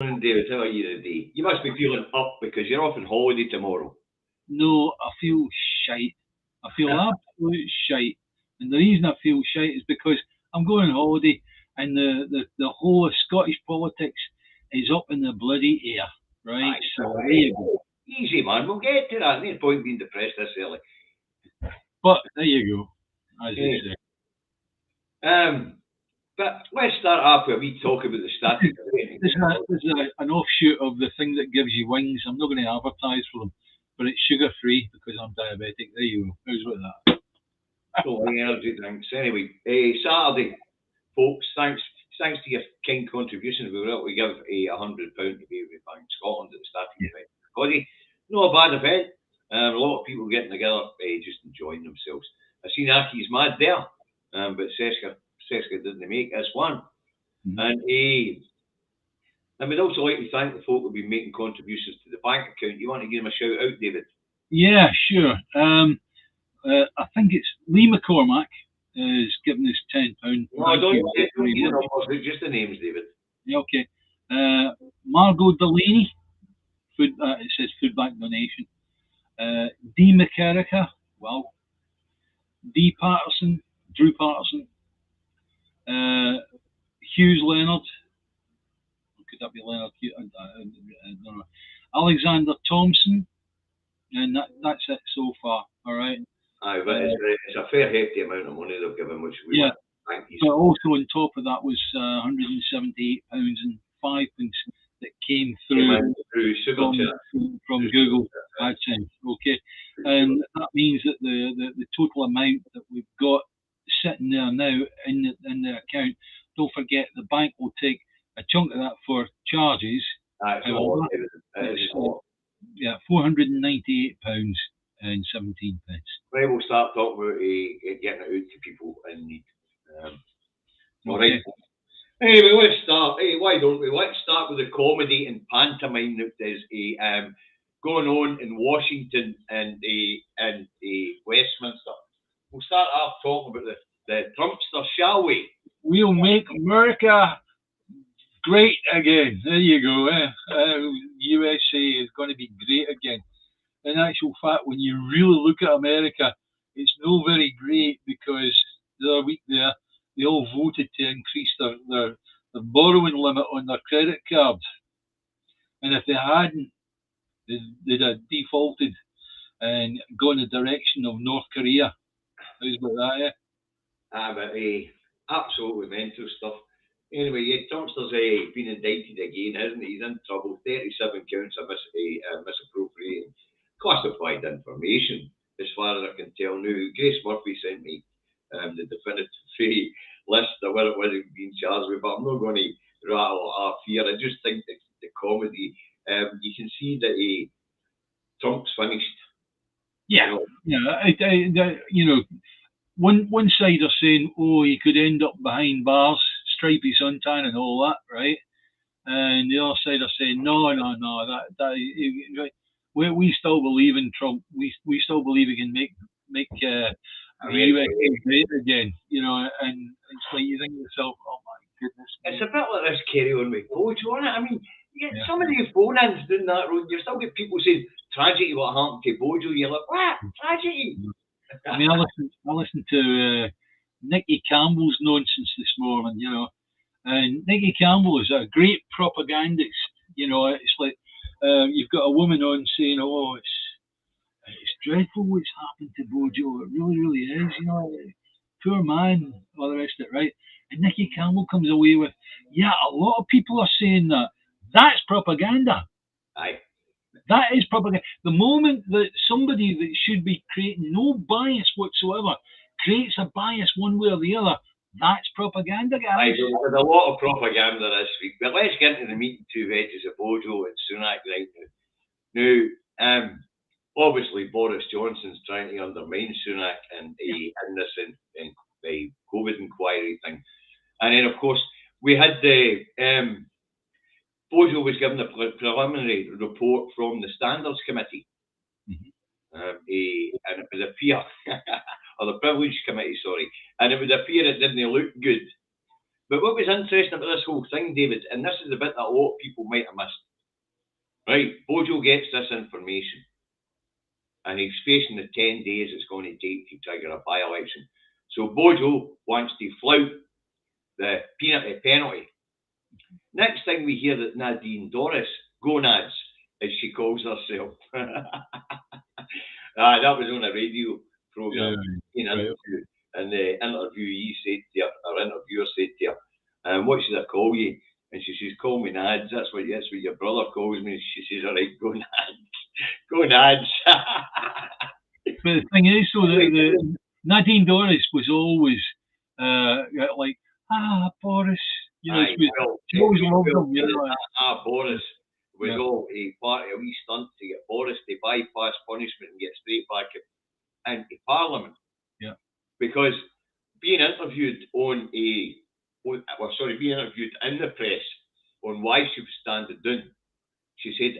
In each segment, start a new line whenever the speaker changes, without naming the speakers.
Morning, David, how are you today? You must be feeling up because you're off on holiday tomorrow.
No, I feel shite. I feel absolute shite. And the reason I feel shite is because I'm going on holiday and the whole of Scottish politics is up in the bloody air. Right?
Aye,
So there
aye.
you go.
Easy, man. We'll get to that. No point being depressed this early.
But there you go, as they
Eh,
say.
but let's start off with a wee talk about the static
This is an offshoot of the thing that gives you wings. I'm not going to advertise for them, but it's sugar free because I'm diabetic. There you go. How's about that?
so many energy drinks. Anyway, Saturday, folks, thanks to your kind contributions, we were able to give £100 to Baby Bank Scotland at the starting event. Coddy, not a bad event. A lot of people getting together, just enjoying themselves. I seen Aki's mad there, but Seska didn't make this one.
Mhm.
And I would also like to thank the folk who've been making contributions to the bank account. You want to give them a shout out, David?
Yeah, sure. I think it's Lee McCormack is giving us £10.
No,
Thank you
don't
very
give the
much.
numbers, just the names, David.
Yeah, okay. Margot Delaney, it says food bank donation. D McKerrica, well, D Patterson, Drew Patterson, uh, Hughes Leonard, could that be Leonard? I don't know. Alexander Thompson, and that's it so far. All right.
Aye, but it's a fair hefty amount of money they've given, which we
Yeah,
want to thank you.
but also on top of that was £178 and 5 pence that came through
Through Sugar
from
Chat.
from Google AdSense. Okay, and that means that the total amount that we've got sitting there now in the account. Don't forget the bank will take a chunk of that for charges.
Aye, it's a lot,
However,
David. It is
it's
a lot.
yeah, £498 and 17 pence.
Right, we'll start talking about getting it out to people in need. All right.
Okay.
Anyway, let's start. Hey, why don't we? Let's start with the comedy and pantomime that is going on in Washington and Westminster. We'll start off talking about the Trumpster, shall we?
We'll make America great again. There you go. USA is going to be great again. In actual fact, when you really look at America, it's no very great because the other week there, they all voted to increase their borrowing limit on their credit cards. And if they hadn't, they'd have defaulted and gone in the direction of North Korea. How's about that, yeah?
But absolutely mental stuff. Anyway, yeah, Trumpster's been indicted again, hasn't he? He's in trouble. 37 counts of misappropriating classified information, as far as I can tell now. Grace Murphy sent me the definitive list of what it was he'd been charged with, but I'm not going to rattle it off here. I just think that the comedy, you can see that Trump's finished.
Yeah, one side are saying, oh, he could end up behind bars, stripy suntan and all that, right? And the other side are saying, no, we still believe in Trump. We still believe he can make the USA great again, and it's like you think to yourself, oh my goodness.
It's a bit like this carry on with Bojo, isn't it? I mean, some of these phone-ins down that road, you still get people saying, tragedy what happened to Bojo, you're like, what? Tragedy?
I mean, I listened to Nicky Campbell's nonsense this morning, and Nicky Campbell is a great propagandist. It's like you've got a woman on saying, "Oh, it's dreadful what's happened to Bojo. It really, really is. Poor man, all the rest of it, right?" And Nicky Campbell comes away with, "Yeah, a lot of people are saying that. That's propaganda.
Aye.
That is propaganda. The moment that somebody that should be creating no bias whatsoever creates a bias one way or the other, that's propaganda, guys."
There's a lot of propaganda this week, but let's get into the meat and two veggies of Bojo and Sunak right now. Now, obviously Boris Johnson's trying to undermine Sunak and in this COVID inquiry thing, and then of course we had the Bojo was given a preliminary report from the Standards Committee, and it would appear, or the Privilege Committee, sorry, and it would appear it didn't look good. But what was interesting about this whole thing, David, and this is the bit that a lot of people might have missed. Right, Bojo gets this information, and he's facing the 10 days it's going to take to trigger a by-election. So Bojo wants to flout the penalty. Next thing we hear that Nadine Dorries, Gonads, as she calls herself, that was on a radio programme, and the interviewee said to her, or interviewer said to her, what should I call you? And she says, call me Nads, that's what your brother calls me. She says, all right, go Nads. Go Nads.
But the thing is, so the Nadine Dorries was always like, Boris. You know, she always loved him. You know,
Boris was all a part of a wee stunt to get Boris to bypass punishment and get straight back into Parliament.
Yeah.
Because being interviewed being interviewed in the press on why she was standing down, she said,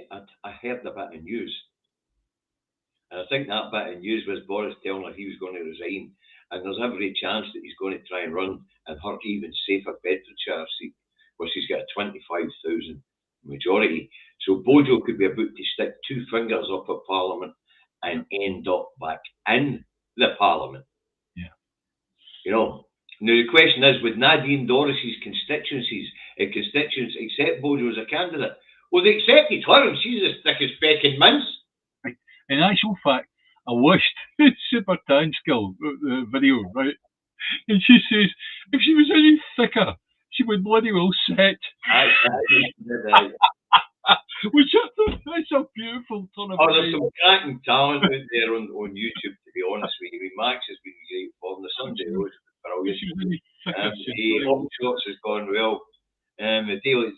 I heard a bit of news. And I think that bit of news was Boris telling her he was going to resign. And there's every chance that he's going to try and run in her even safer Bedfordshire seat, where she's got a 25,000 majority. So Bojo could be about to stick two fingers up at Parliament and end up back in the Parliament.
Yeah.
You know. Now the question is, with Nadine Dorries' constituents accept Bojo as a candidate? Well, they accepted her, and she's as thick as feckin' mince.
In actual fact, I watched Super Tanskill video, right? And she says, if she was any thicker, she would bloody well set. Which I thought, that's a beautiful turn of
there's some cracking talent out there on YouTube, to be honest with you. Max has been great for the Sunday Rose. Home Shots has gone well. The Daily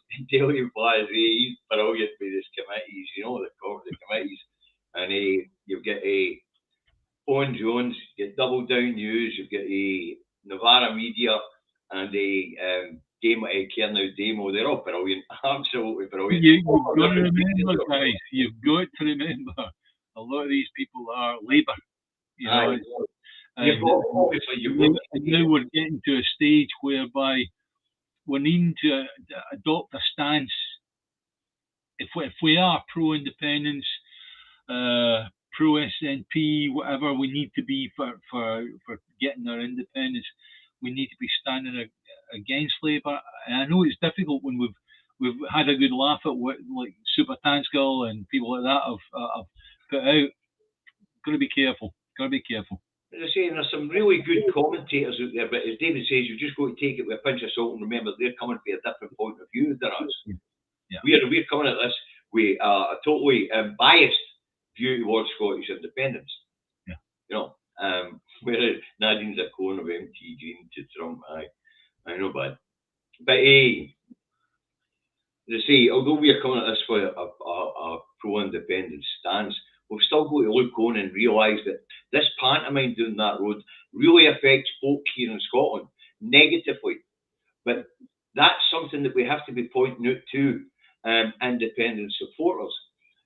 Plaza, he's brilliant with his committees, you know, the committees. And you've got Owen Jones, you've got Double Down News, you've got Novara Media, and Kernow Demo. They're all brilliant, absolutely brilliant.
You've got to remember, guys, you've got to remember, a lot of these people are Labour. You know, and now we're getting to a stage whereby we're needing to adopt a stance. If we are pro-independence, pro-SNP, whatever we need to be for getting our independence, we need to be standing against Labour. And I know it's difficult when we've had a good laugh at what like Super Tanskill and people like that have put out. Got to be careful.
As I say, there's some really good commentators out there, but as David says, you've just got to take it with a pinch of salt and remember they're coming from a different point of view than us.
Yeah.
We're coming at this with a totally biased view towards Scottish independence.
Yeah.
You know, whereas Nadine's a clone of MT Green to Trump. I know, but they say, although we are coming at this with a pro-independence stance, we've still got to look on and realise that this pantomime down that road really affects folk here in Scotland negatively. But that's something that we have to be pointing out to independent supporters,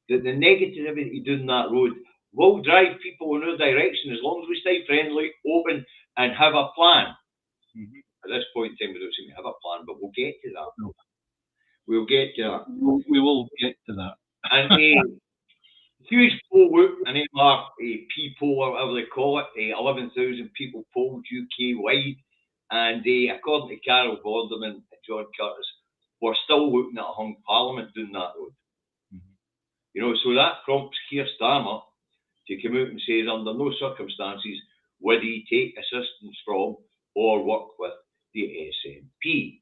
that the negativity down that road will drive people in our direction as long as we stay friendly, open, and have a plan.
Mm-hmm.
At this point in time, we don't seem to have a plan, but we'll get to that.
No.
We'll get to that.
We will get to that.
And huge poll out, an MRP poll, or whatever they call it, 11,000 people polled UK-wide, and according to Carol Vorderman and John Curtis, we're still looking at a hung parliament down that road.
Mm-hmm.
You know, so that prompts Keir Starmer to come out and say, under no circumstances would he take assistance from or work with the SNP.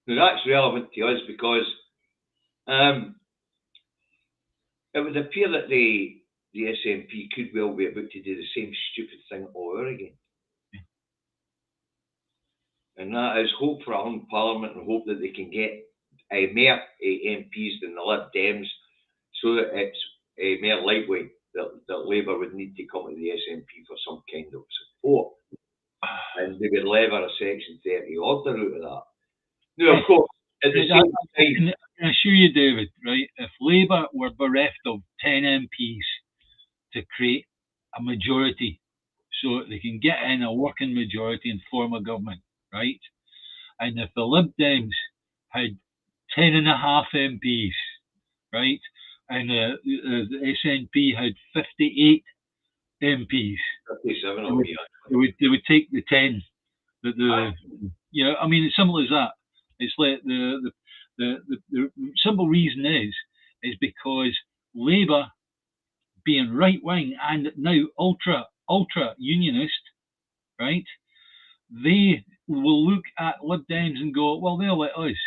Now that's relevant to us because it would appear that the SNP could well be about to do the same stupid thing all over again.
Yeah.
And that is hope for a hung parliament and hope that they can get more MPs than the Lib Dems so that it's more likely that Labour would need to come to the SNP for some kind of support. And they would lever a Section 30 order out of that. Now, of course, at the same time...
I assure you, David, right, if Labour were bereft of 10 MPs to create a majority so that they can get in a working majority and form a government, right, and if the Lib Dems had 10.5 MPs, right, and the SNP had 58 MPs,
57
they would take the 10. I mean, it's simple as that. It's like the simple reason is because Labour, being right wing and now ultra unionist, right? They will look at Lib Dems and go, well, they're like us.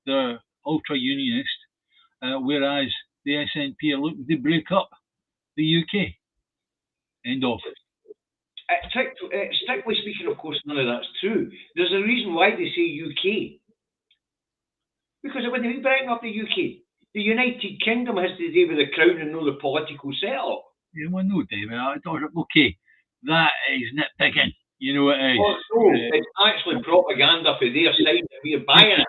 They're ultra unionist, whereas the SNP are looking to break up the UK. End of.
Strictly speaking, of course, none of that's true. There's a reason why they say UK. Because when they breaking up the UK, the United Kingdom has to do with the crown and not the political setup.
Yeah, well, no, David. Okay, that is nitpicking. You know it is.
Oh, no, it's actually propaganda for their side that we're buying it.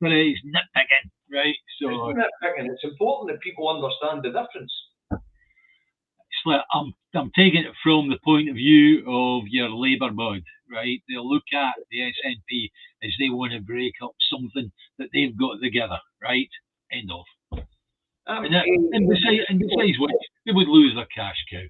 But it's nitpicking, right? So
it's not nitpicking. It's important that people understand the difference.
It's like I'm taking it from the point of view of your Labour bod, right? They'll look at the SNP as they want to break up something that they've got together, right? End of. And besides which, they would lose their cash cow.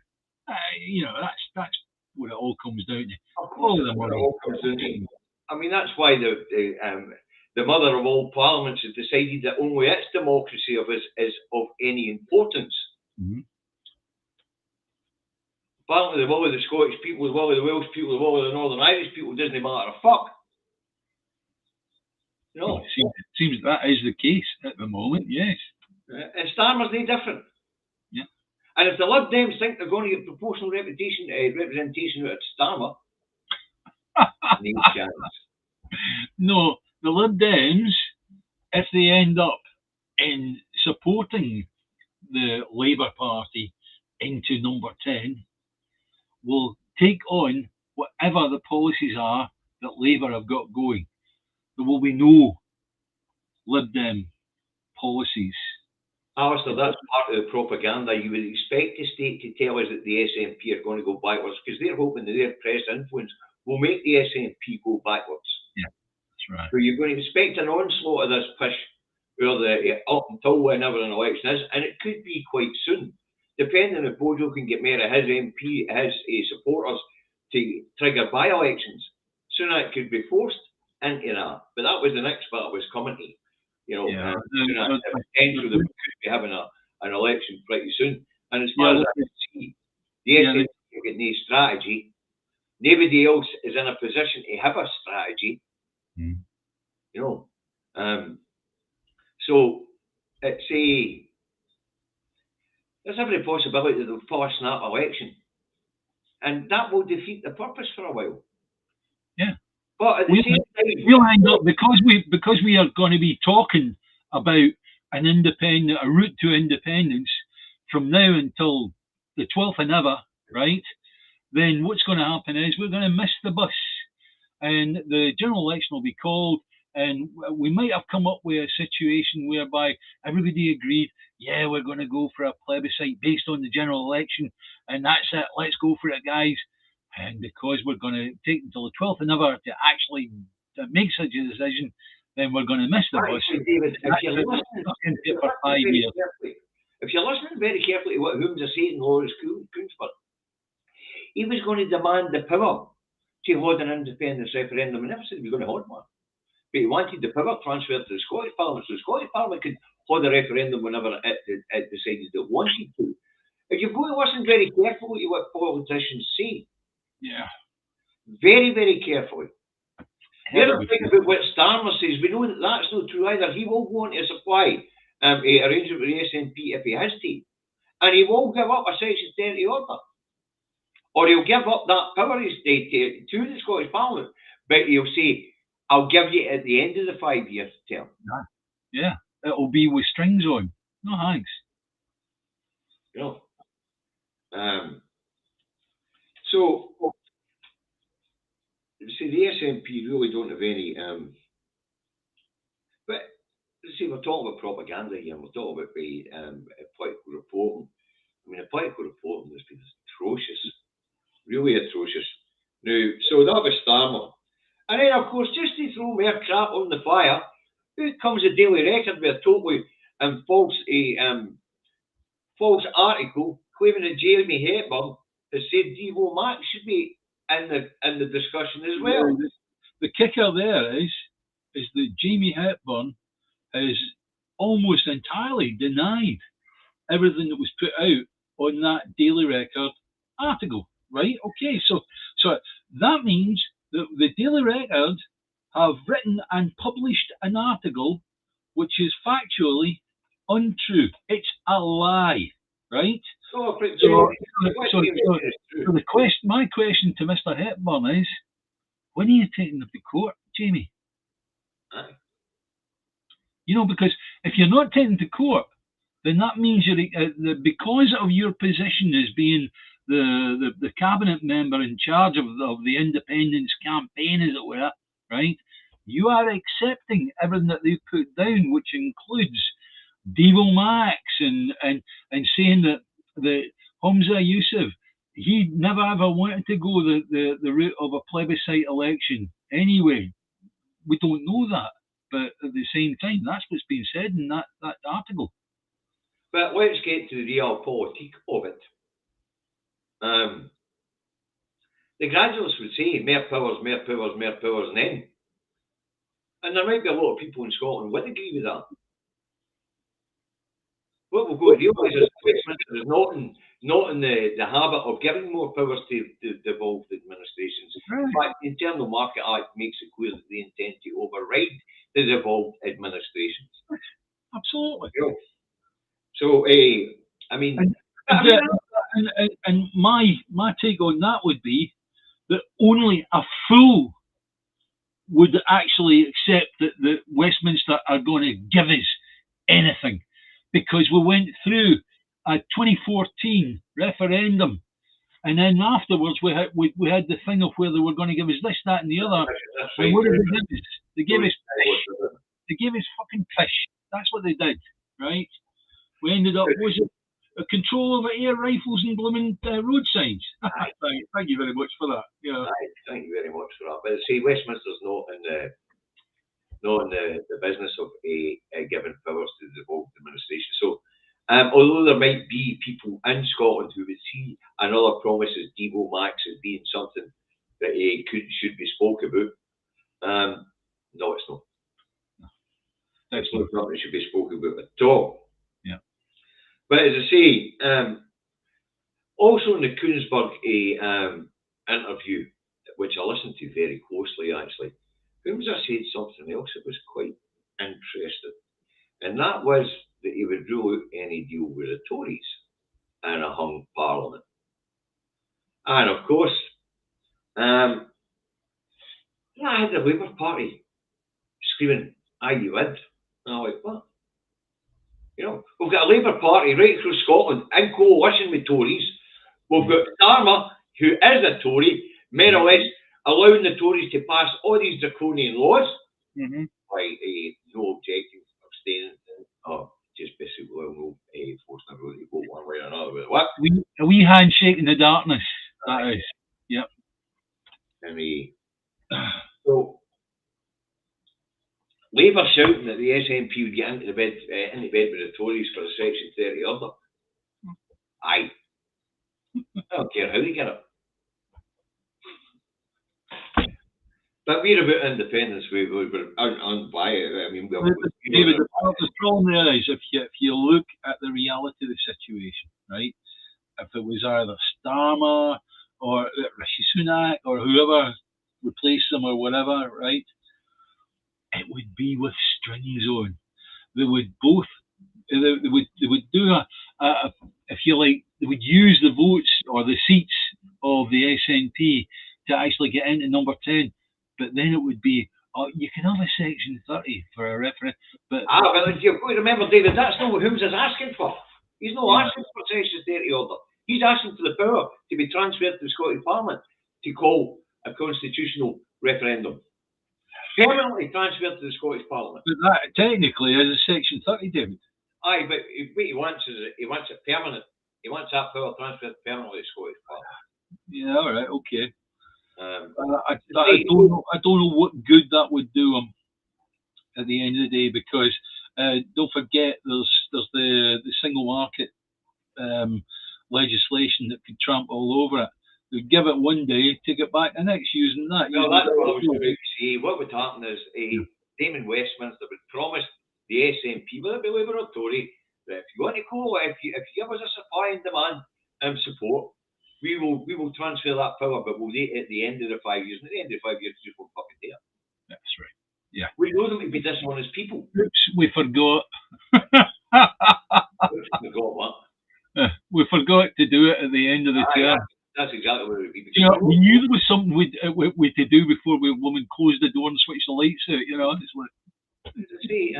That's what it all comes down to.
Of course, it all comes down to. I mean, that's why the mother of all parliaments has decided that only its democracy is of any importance.
Mm-hmm.
Apparently, the will of the Scottish people, the will of the Welsh people, the will of the Northern Irish people doesn't matter a fuck.
No, it seems that is the case at the moment. Yes.
And Starmer's no different.
Yeah.
And if the Lib Dems think they're going to get proportional representation out of Starmer, no chance.
No, the Lib Dems, if they end up in supporting the Labour Party into number 10, will take on whatever the policies are that Labour have got going. There will be no Lib Dem policies.
Alistair, that's part of the propaganda. You would expect the state to tell us that the SNP are going to go backwards because they're hoping that their press influence will make the SNP go backwards.
Yeah, that's right.
So you're going to expect an onslaught of this push where up until whenever an election is, and it could be quite soon, depending if Bojo can get more of his supporters to trigger by-elections. Soon it could be forced into that. But that was the next bit I was coming to. Potential that we could be having an election pretty soon. And as far as I can see, the SNP have got no strategy. Nobody else is in a position to have a strategy. So it's there's every possibility that they'll pull a snap election. And that will defeat the purpose for a while.
Yeah.
But at the same time,
we'll end up because we are going to be talking about a route to independence from now until the 12th and ever, right? Then what's going to happen is we're going to miss the bus, and the general election will be called, and we might have come up with a situation whereby everybody agreed, yeah, we're going to go for a plebiscite based on the general election, and that's it. Let's go for it, guys. And because we're going to take until the 12th and ever to actually make such a decision, then we're going to miss the bus.
David, if you're listening very carefully to what Holmes is saying, Lawrence Coonsford, he was going to demand the power to hold an independence referendum. He never said he was going to hold one. But he wanted the power transferred to the Scottish Parliament, so the Scottish Parliament could hold a referendum whenever it decided it wanted to. If you're going to listen very carefully to what politicians say, very, very carefully. The other thing about what Starmer says, we know that that's not true either. He will go on to supply an arrangement with the SNP if he has to. And he will give up a Section 30 order. Or he'll give up that power estate to the Scottish Parliament. But he'll say, I'll give you at the end of the 5-year term.
Yeah, it'll be with strings on. No thanks.
So, see, the SNP really don't have any. But see, we're talking about propaganda here. We're talking about political reporting. I mean, the political reporting has been atrocious, really atrocious. Now, so that was Starmer, And then, of course, just to throw more crap on the fire, out comes the Daily Record with a totally false article claiming that Jeremy Hepburn has said Devo Max should be in the discussion as well.
The kicker there is that Jamie Hepburn has almost entirely denied everything that was put out on that Daily Record article, right? Okay, so that means that the Daily Record have written and published an article which is factually untrue. It's a lie, right? My question to Mr. Hepburn is, when are you taking them to court, Jamie?
Aye.
You know, because if you're not taken to court, then that means because of your position as being the cabinet member in charge of the independence campaign, as it were, right? You are accepting everything that they put down, which includes Devo Max and saying that Hamza Yusuf, he never ever wanted to go the route of a plebiscite election. Anyway, we don't know that, but at the same time, that's what's been said in that article.
But let's get to the realpolitik of it. The graduates would say, more powers, and then. And there might be a lot of people in Scotland would agree with that. What we've got to realise is Westminster is not in the habit of giving more powers to devolved administrations.
Right.
In fact, the Internal Market Act makes it clear that they intend to override the devolved administrations.
Absolutely.
You know? So, I mean...
And my take on that would be that only a fool would actually accept that Westminster are going to give us anything, because we went through a 2014 referendum, and then afterwards we had the thing of where they were going to give us this, that, and the other.
That's
and
right.
what did they give us? They gave us fish. They gave us fucking fish. That's what they did, right? We ended up a control over air rifles and blooming road signs. Thank you very much for that. Yeah.
Thank you very much for that. But see, Westminster's not in the business of giving powers to the devolved administration. So, although there might be people in Scotland who would see another promise as Devo Max as being something that should be spoke about, no, it's not. It's not something that should be spoken about at all.
Yeah.
But as I say, also in the Koonsberg interview, which I listened to very closely actually, Hamza said something else that was quite interesting. And that was that he would rule out any deal with the Tories in a hung parliament. And of course, I had the Labour Party screaming, aye you would. And I'm like, what? You know, we've got a Labour Party right through Scotland in coalition with Tories. We've got Starmer, who is a Tory, more or less allowing the Tories to pass all these draconian laws.
Mm-hmm.
Like no objecting, abstaining, or just basically no forcing everybody to vote one way or another. What?
A wee handshake in the darkness. That is. Yep.
And so Labour shouting that the SNP would get into bed with the Tories for a Section 30 order. Aye. I don't care how they get it. But we're about independence. We're unbiased. I mean,
David, the problem there is if you look at the reality of the situation, right? If it was either Starmer or Rishi Sunak or whoever replaced them or whatever, right? It would be with strings on. They would both. They would do if you like, they would use the votes or the seats of the SNP to actually get into number 10. But then it would be, you can have a Section 30 for a referendum. But
you've got to remember, David, that's not what Holmes is asking for. He's not asking for Section 30 order. He's asking for the power to be transferred to the Scottish Parliament to call a constitutional referendum. Permanently transferred to the Scottish Parliament.
But that technically is a Section 30, David.
Aye, but what he wants is he wants it permanent. He wants that power transferred permanently to the Scottish Parliament.
Yeah, all right, okay. I don't know what good that would do him at the end of the day, because don't forget there's the single market legislation that could trample all over it. They'd give it one day, take it back the next, using that.
No, that's what I was going to say. What would happen is Damon Westminster would promise the SNP, whether it be Labour or Tory, that if you want to go, if you give us a supply and demand support, we will transfer that power, but we'll do it at the end of the 5 years. And at the end of the 5 years, just won't fucking do it.
That's right. Yeah.
We know them to be dishonest people.
Oops, we forgot.
Forgot what?
We forgot to do it at the end of the term.
That's exactly what it would be.
We knew there was something we to do before we woman closed the door and switched the lights out. It's like,
see,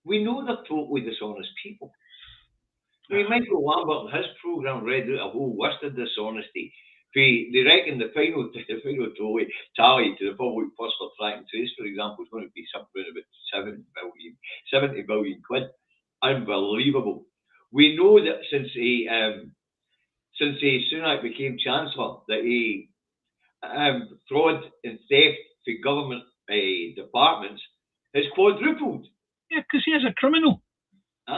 we know they're totally dishonest people. I mean, Michael Lambert in his programme read out a whole list of dishonesty. They reckon the final tally to the public purse for track and trace, for example, is going to be something about 70 billion quid. Unbelievable. We know that since Sunak became Chancellor, that fraud and theft for government departments has quadrupled.
Yeah, because he is a criminal.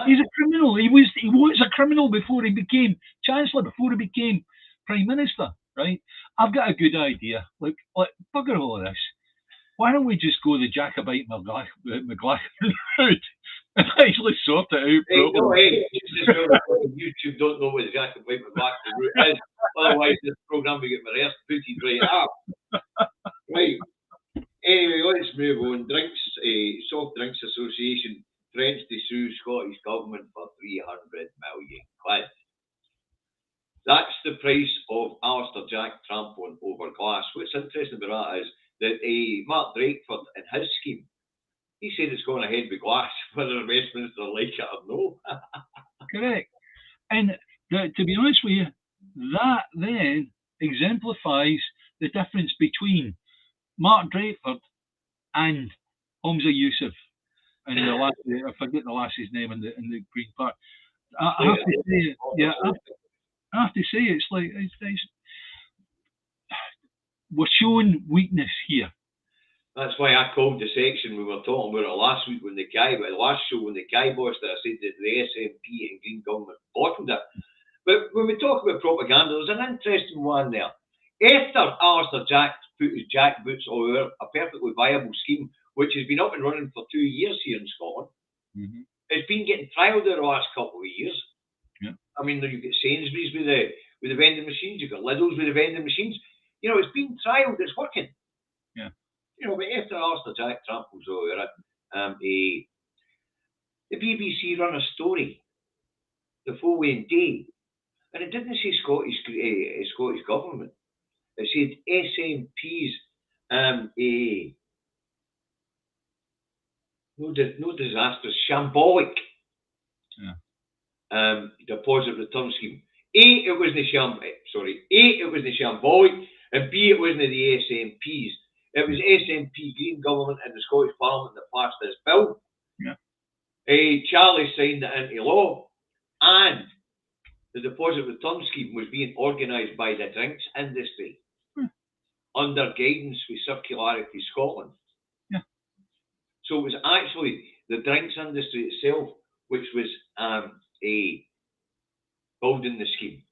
He's a criminal. He was a criminal before he became Chancellor, before he became Prime Minister, right? I've got a good idea. Look, bugger all of this. Why don't we just go the Jacobite McLachlan route and actually sort it out properly?
YouTube don't know what the Jacobite McLachlan route is. Otherwise, this programme will get my arse booted right up. Right. Anyway, let's move on. Soft Drinks Association French to sue Scottish Government for 300 million quid. That's the price of Alistair Jack trampling over glass. What's interesting about that is that Mark Drakeford, in his scheme, he said it's going ahead with glass, whether Westminster like it or no.
Correct. And to be honest with you, that then exemplifies the difference between Mark Drakeford and Humza Yousaf. And I forget the lass's name in the Green Party. I have to say, it's like we're showing weakness here.
That's why I called the section we were talking about it last week when the last show when the kibossed it. I said that the SNP and Green government bottled it. But when we talk about propaganda, there's an interesting one there. After Alistair Jack put his jack boots all over a perfectly viable scheme, which has been up and running for 2 years here in Scotland, it's been getting trialled over the last couple of years.
Yeah.
I mean, you've got Sainsbury's with the vending machines, you've got Lidl's with the vending machines. It's been trialled, it's working.
Yeah.
But after Alistair Jack tramples over it, the BBC run a story the following day, and it didn't say Scottish government. It said SNP's no disastrous, shambolic deposit return scheme. It wasn't shambolic, and B, it wasn't the SNP's. It was SNP Green government in the Scottish Parliament that passed this bill.
Yeah.
Charlie signed it into law, and the deposit return scheme was being organised by the drinks industry under guidance with Circularity Scotland.
Yeah.
So it was actually the drinks industry itself which was building the scheme.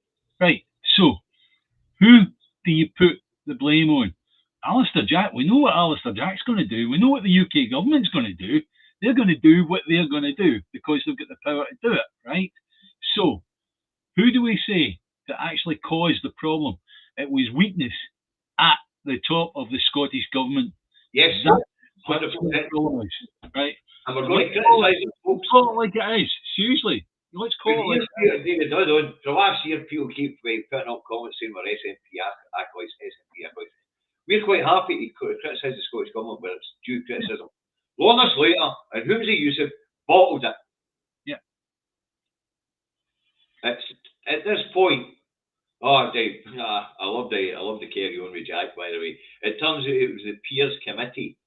Right. So, who do you put the blame on? Alistair Jack. We know what Alistair Jack's going to do. We know what the UK government's going to do. They're going to do what they're going to do because they've got the power to do it, right? So, who do we say that actually caused the problem? It was weakness at the top of the Scottish government.
Yes,
that's
100%.
Right?
And we're going to criticise it, folks.
Call it like it is. Seriously. Let's call it like it is.
David Dodd, for last year, people keep putting up comments saying we're SNP acolytes. We're quite happy to criticise the Scottish government, but it's due criticism. Lorna Slater and Humza Yousaf bottled it.
Yeah.
It's at this point. Oh, Dave, I love the carry on with Jack. By the way, it turns out it was the peers committee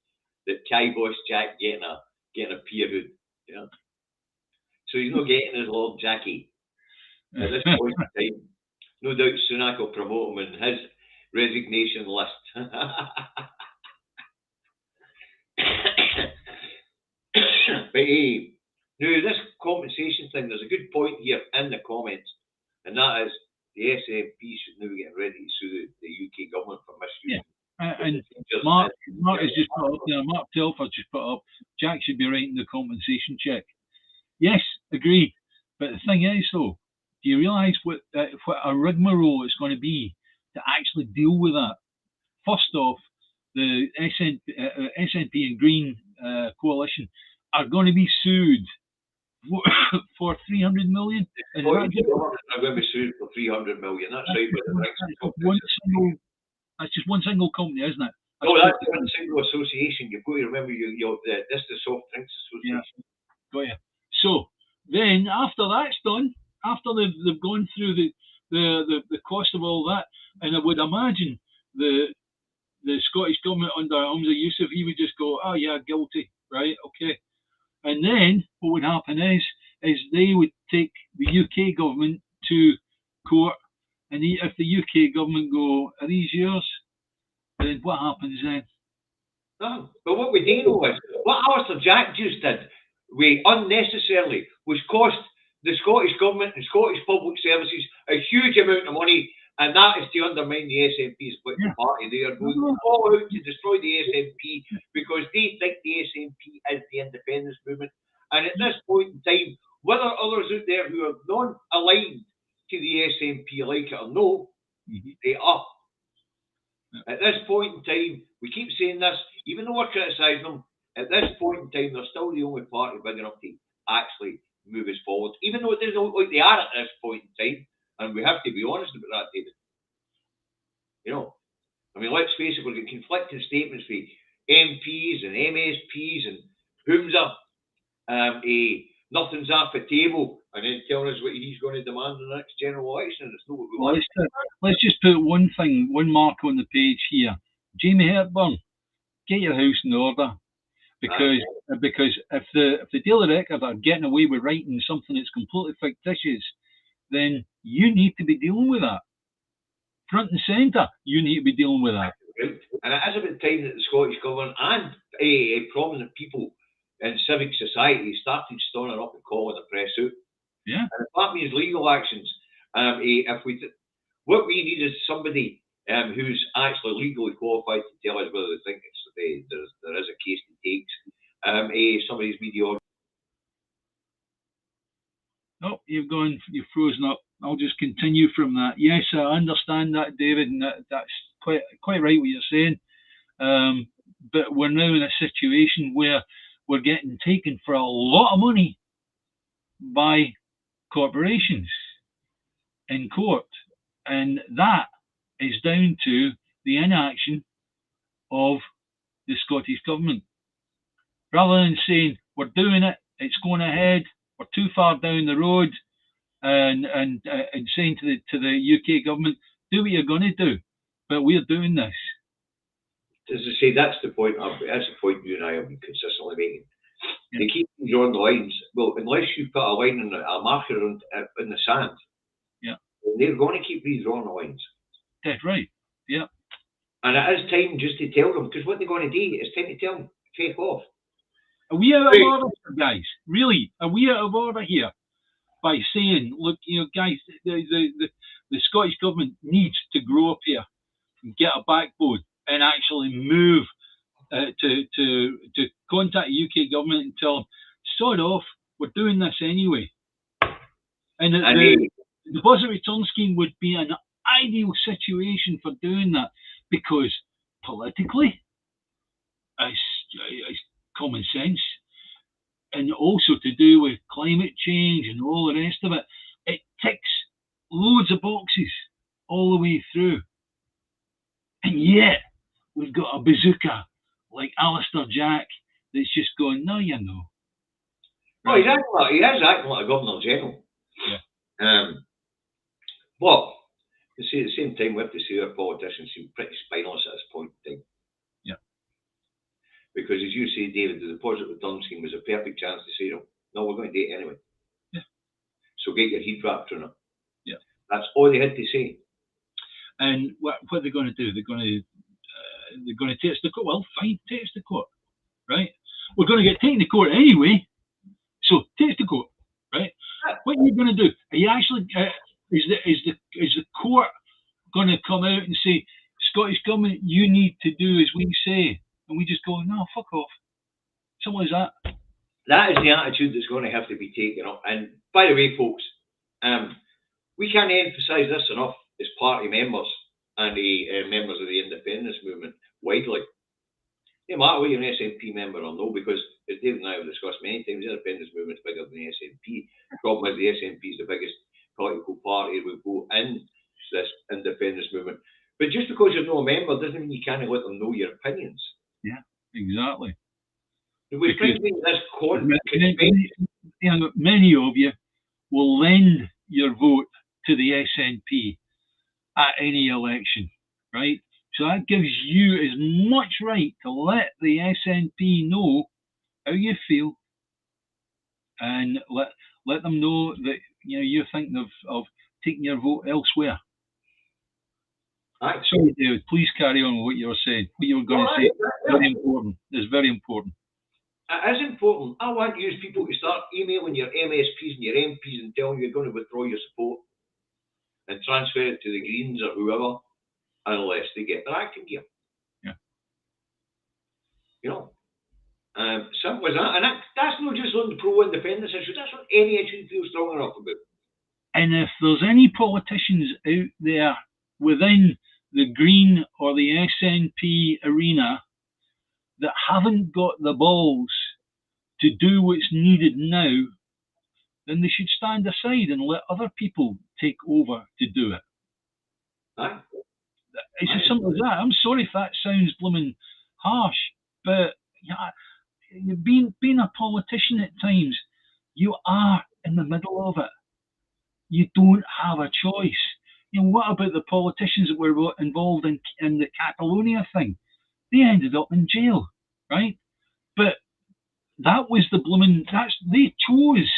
that kibossed Jack getting a peerhood. Yeah. So he's not getting his Lord Jackie at this point in time. No doubt Sunak will promote him, and resignation list. But now this compensation thing, there's a good point here in the comments, and that is the SNP should now get ready to sue the UK government for misusing.
And Mark has just put up there, Mark Telford just put up, Jack should be writing the compensation check. Yes, agreed. But the thing is, though, do you realise what a rigmarole it's going to be to actually deal with that? First off, the SNP and Green coalition are going to be sued for 300 million.
Are going to be sued for 300 million. That's right.
That's just one single company, isn't it?
That's one single association. You've got to remember, this is the Soft Drinks Association.
Yeah. Got you. So then, after that's done, after they've gone through the cost of all that, and I would imagine the Scottish government under Humza Yousaf, he would just go, oh yeah, guilty, right, okay. And then what would happen is they would take the UK government to court, and if the UK government go, are these yours? Then what happens then?
No, but what we do know is, what Alistair Jack just did, we unnecessarily was cost the Scottish government and Scottish public services a huge amount of money, and that is to undermine the SNP's political party. They are going all out to destroy the SNP because they think the SNP is the independence movement. And at this point in time, whether others out there who are non-aligned to the SNP like it or no, they are. At this point in time, we keep saying this, even though we're criticising them, at this point in time, they're still the only party big enough to actually move us forward, even though it doesn't look like they are at this point in time. And we have to be honest about that, David. You know, I mean, let's face it, we're getting conflicting statements from MPs and MSPs and Humza. Nothing's off the table, and then telling us what he's going to demand in the next general election. It's not what we want.
Let's just put one mark on the page here. Jamie Hepburn, get your house in order, because if the Daily Record are getting away with writing something that's completely fictitious, then you need to be dealing with that. Front and centre, you need to be dealing with that.
Right. And it is about time that the Scottish government and prominent people in civic society started standing up and calling the press out.
Yeah.
And if that means legal actions, what we need is somebody who's actually legally qualified to tell us whether they think there is a case to take. Somebody's media.
Oh, you've frozen up. I'll just continue from that. Yes, I understand that, David, and that's quite right what you're saying. But we're now in a situation where we're getting taken for a lot of money by corporations in court, and that is down to the inaction of the Scottish government. Rather than saying we're doing it, it's going ahead, we're too far down the road, and saying to the UK government, do what you're going to do, but we're doing this.
As I say, that's the point you and I have been consistently making. Yeah. They keep drawing the lines. Well, unless you put a line in a marker in the sand, they're going to keep redrawing the lines.
That's right. Yeah.
And it is time just to tell them, because what they're going to do is time to tell them, take off.
Are we out of order, guys? Really? Are we out of order here? By saying, look, guys, the Scottish government needs to grow up here and get a backbone and actually move to contact the UK government and tell them, sod off, we're doing this anyway. And the deposit return scheme would be an ideal situation for doing that, because politically, it's common sense, and also to do with climate change and all the rest of it, it ticks loads of boxes all the way through. And yet, we've got a bazooka like Alistair Jack that's just going, no, you know.
Well, he is acting like a Governor General.
Yeah.
But at the same time, we have to say our politicians seem pretty spineless at this point in time.
Yeah.
Because as you say, David, the deposit return scheme was a perfect chance to say, no, we're going to do it anyway.
Yeah.
So get your head wrapped around it.
Yeah.
That's all they had to say.
And what are they going to do? They're going to take us to court. Well, fine, take us to court, right? We're going to get taken to court anyway, so take us to court, right? What are you going to do? Are you actually is the court going to come out and say, Scottish government, you need to do as we say, and we just go, no, fuck off. Simple as that.
That is the attitude that's going to have to be taken up. And by the way, folks, we can't emphasise this enough as party members and the members of the independence movement widely. No matter whether you're an SNP member or no, because as David and I have discussed many times, the independence movement is bigger than the SNP. The problem is the SNP is the biggest political party that will go in this independence movement. But just because you're not a member doesn't mean you can't let them know your opinions.
Yeah, exactly. Many of you will lend your vote to the SNP at any election, right? So that gives you as much right to let the SNP know how you feel, and let them know that you're thinking of taking your vote elsewhere. Sorry, David. Please carry on with what you were saying. What you were going to say is very important. It's very important.
It is important. I want you people to start emailing your MSPs and your MPs and telling you you're going to withdraw your support and transfer it to the Greens or whoever, unless they get their acting gear.
Yeah.
Simple as that. And that's not just on the pro-independence issue. That's on any issue you feel strong enough about.
And if there's any politicians out there within the Green or the SNP arena that haven't got the balls to do what's needed now, then they should stand aside and let other people take over to do it. It's as simple as that. I'm sorry if that sounds blooming harsh, but being a politician at times, you are in the middle of it. You don't have a choice. What about the politicians that were involved in the Catalonia thing? They ended up in jail, right? But that was they chose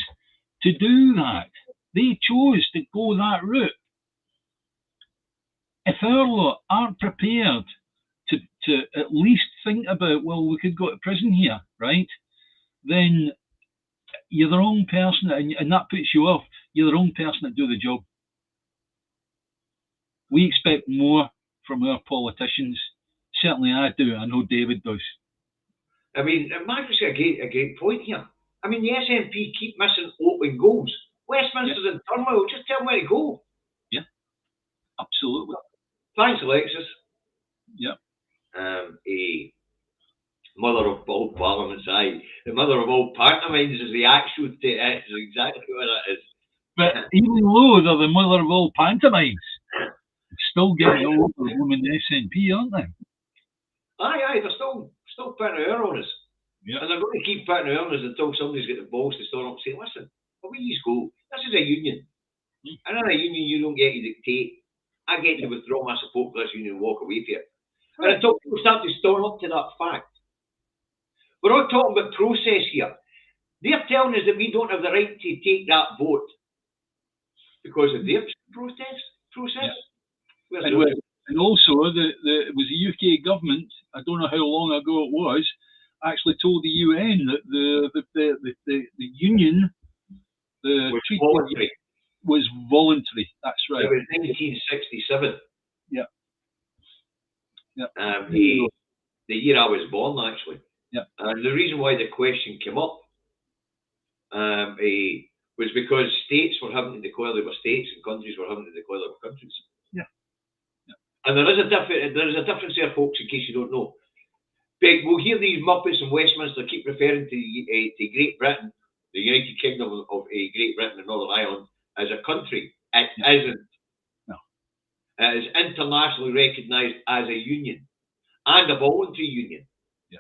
to do that. They chose to go that route. If our lot aren't prepared to at least think about, well, we could go to prison here, right? Then you're the wrong person, and that puts you off. You're the wrong person to do the job. We expect more from our politicians. Certainly I do. I know David does.
I mean, Marcus got a great point here. I mean, the SNP keep missing open goals. Westminster's in turmoil. Just tell them where to go.
Yeah, absolutely.
Thanks, Alexis.
Yeah.
A mother of all parliaments, the mother of all pantomimes is the actual. Is exactly what that is.
But even though they're the mother of all pantomimes, still getting all over the women in the SNP, aren't they?
Aye, they're still putting an hour on us.
Yeah.
And they're going to keep putting an hour on us until somebody's got the balls to stand up and say, listen, we go. This is a union. And in a union, you don't get to dictate. I get to withdraw my support for this union and walk away from it. Right. And until people start to stand up to that fact. We're all talking about process here. They're telling us that we don't have the right to take that vote because of their process.
Yeah. And also, it was the UK government, I don't know how long ago it was, actually told the UN that the union, the treaty
voluntary.
Was voluntary. That's right.
It was 1967.
Yeah.
The year I was born, actually.
Yeah.
And the reason why the question came up was because states were having to declare they were states and countries were having to declare they were countries.
Yeah.
And there is a difference there, folks, in case you don't know. But we'll hear these Muppets in Westminster keep referring to Great Britain, the United Kingdom of Great Britain and Northern Ireland, as a country. It isn't.
No.
It is internationally recognised as a union and a voluntary union.
Yeah.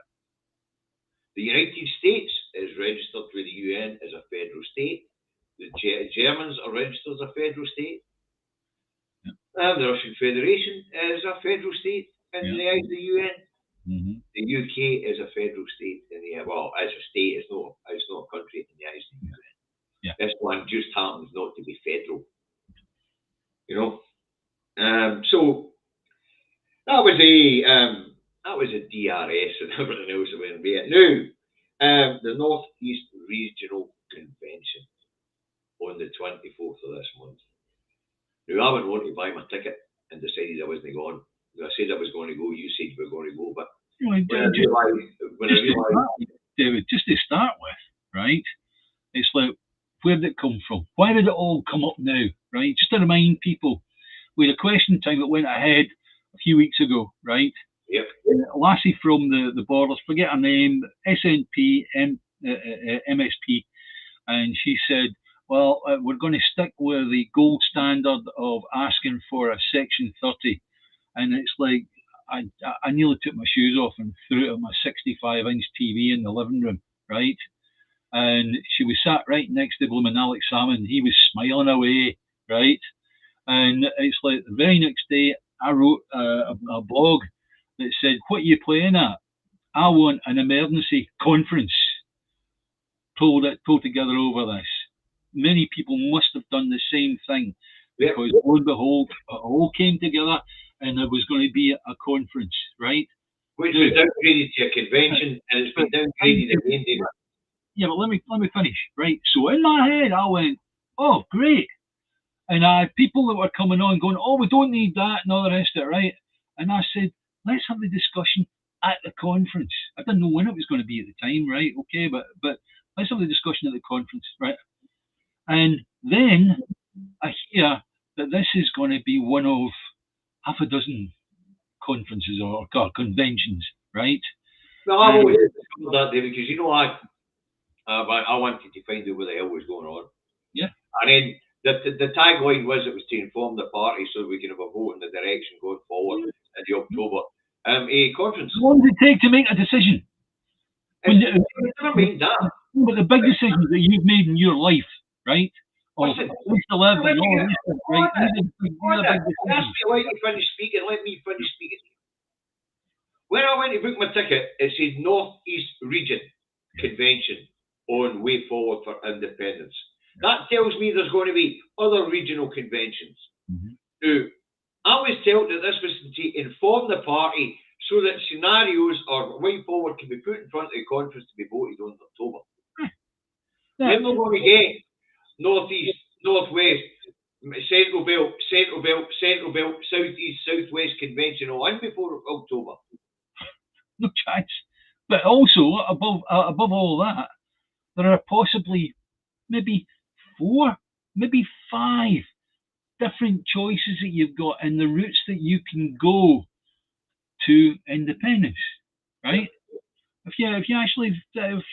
The United States is registered with the UN as a federal state. The Germans are registered as a federal state. Yeah. The Russian Federation is a federal state in the eyes of the UN.
Mm-hmm.
The UK is a federal state as a state. It's not a country in the eyes of the UN.
Yeah.
This one just happens not to be federal. So That was a DRS and everything else that went with it. Now, the North East Regional Convention on the 24th of this month. Now, I went on to buy my ticket and decided I wasn't going. I said I was going to go. You said you were going to go, but when I realised,
David, just to start with, right? It's like, where did it come from? Why did it all come up now, right? Just to remind people, we had a question time that went ahead a few weeks ago, right?
Yep.
Lassie from the Borders, forget her name, SNP, MSP, and she said, well, we're going to stick with the gold standard of asking for a Section 30. And it's like, I nearly took my shoes off and threw it at my 65-inch TV in the living room, right? And she was sat right next to blooming Alex Salmon. He was smiling away, right? And it's like the very next day, I wrote a blog that said, what are you playing at? I want an emergency conference pulled together over this. Many people must have done the same thing because, lo and behold, it all came together and there was going to be a conference, right?
Which was downgraded to a convention and it's been downgraded again, David.
Yeah, but let me finish, right? So in my head, I went, oh, great. And I had people that were coming on going, oh, we don't need that and all the rest of it, right? And I said, let's have the discussion at the conference. I didn't know when it was going to be at the time, right? Okay, but let's have the discussion at the conference, right? And then I hear that this is going to be one of half a dozen conferences or conventions, right?
Well, I've always discovered that, David, because I wanted to find out what the hell was going on.
Yeah.
And then the tagline was it was to inform the party so we can have a vote in the direction going forward in the October conference.
What does it take to make a decision?
Never mind that.
But the big decisions that you've made in your life, right?
Listen,
to live and all this stuff, right?
Ask me let me finish speaking. Let me finish speaking. When I went to book my ticket, it said North East Region Convention on Way Forward for Independence. That tells me there's going to be other regional conventions. Now, I was told that this was to inform the party so that scenarios or way forward can be put in front of the conference to be voted on in October. Then we're going to get Northeast, Northwest, Central Belt, Southeast, Southwest Convention all in before October.
No chance. But also, above all that, there are possibly maybe 4, maybe 5 different choices that you've got and the routes that you can go to independence, right? If you actually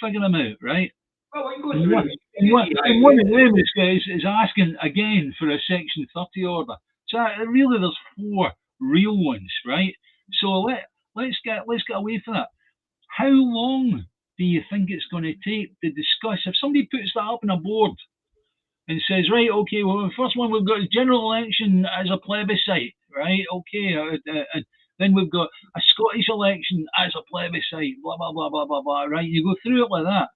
figure them out, right?
Well, I can go through
and one of them is asking again for a Section 30 order. So really, there's 4 real ones, right? So let's get away from that. How long do you think it's going to take to discuss? If somebody puts that up on a board and says, right, okay, well, the first one we've got general election as a plebiscite, right? Okay, and then we've got a Scottish election as a plebiscite, blah, blah, blah, blah, blah, blah, right? You go through it like that.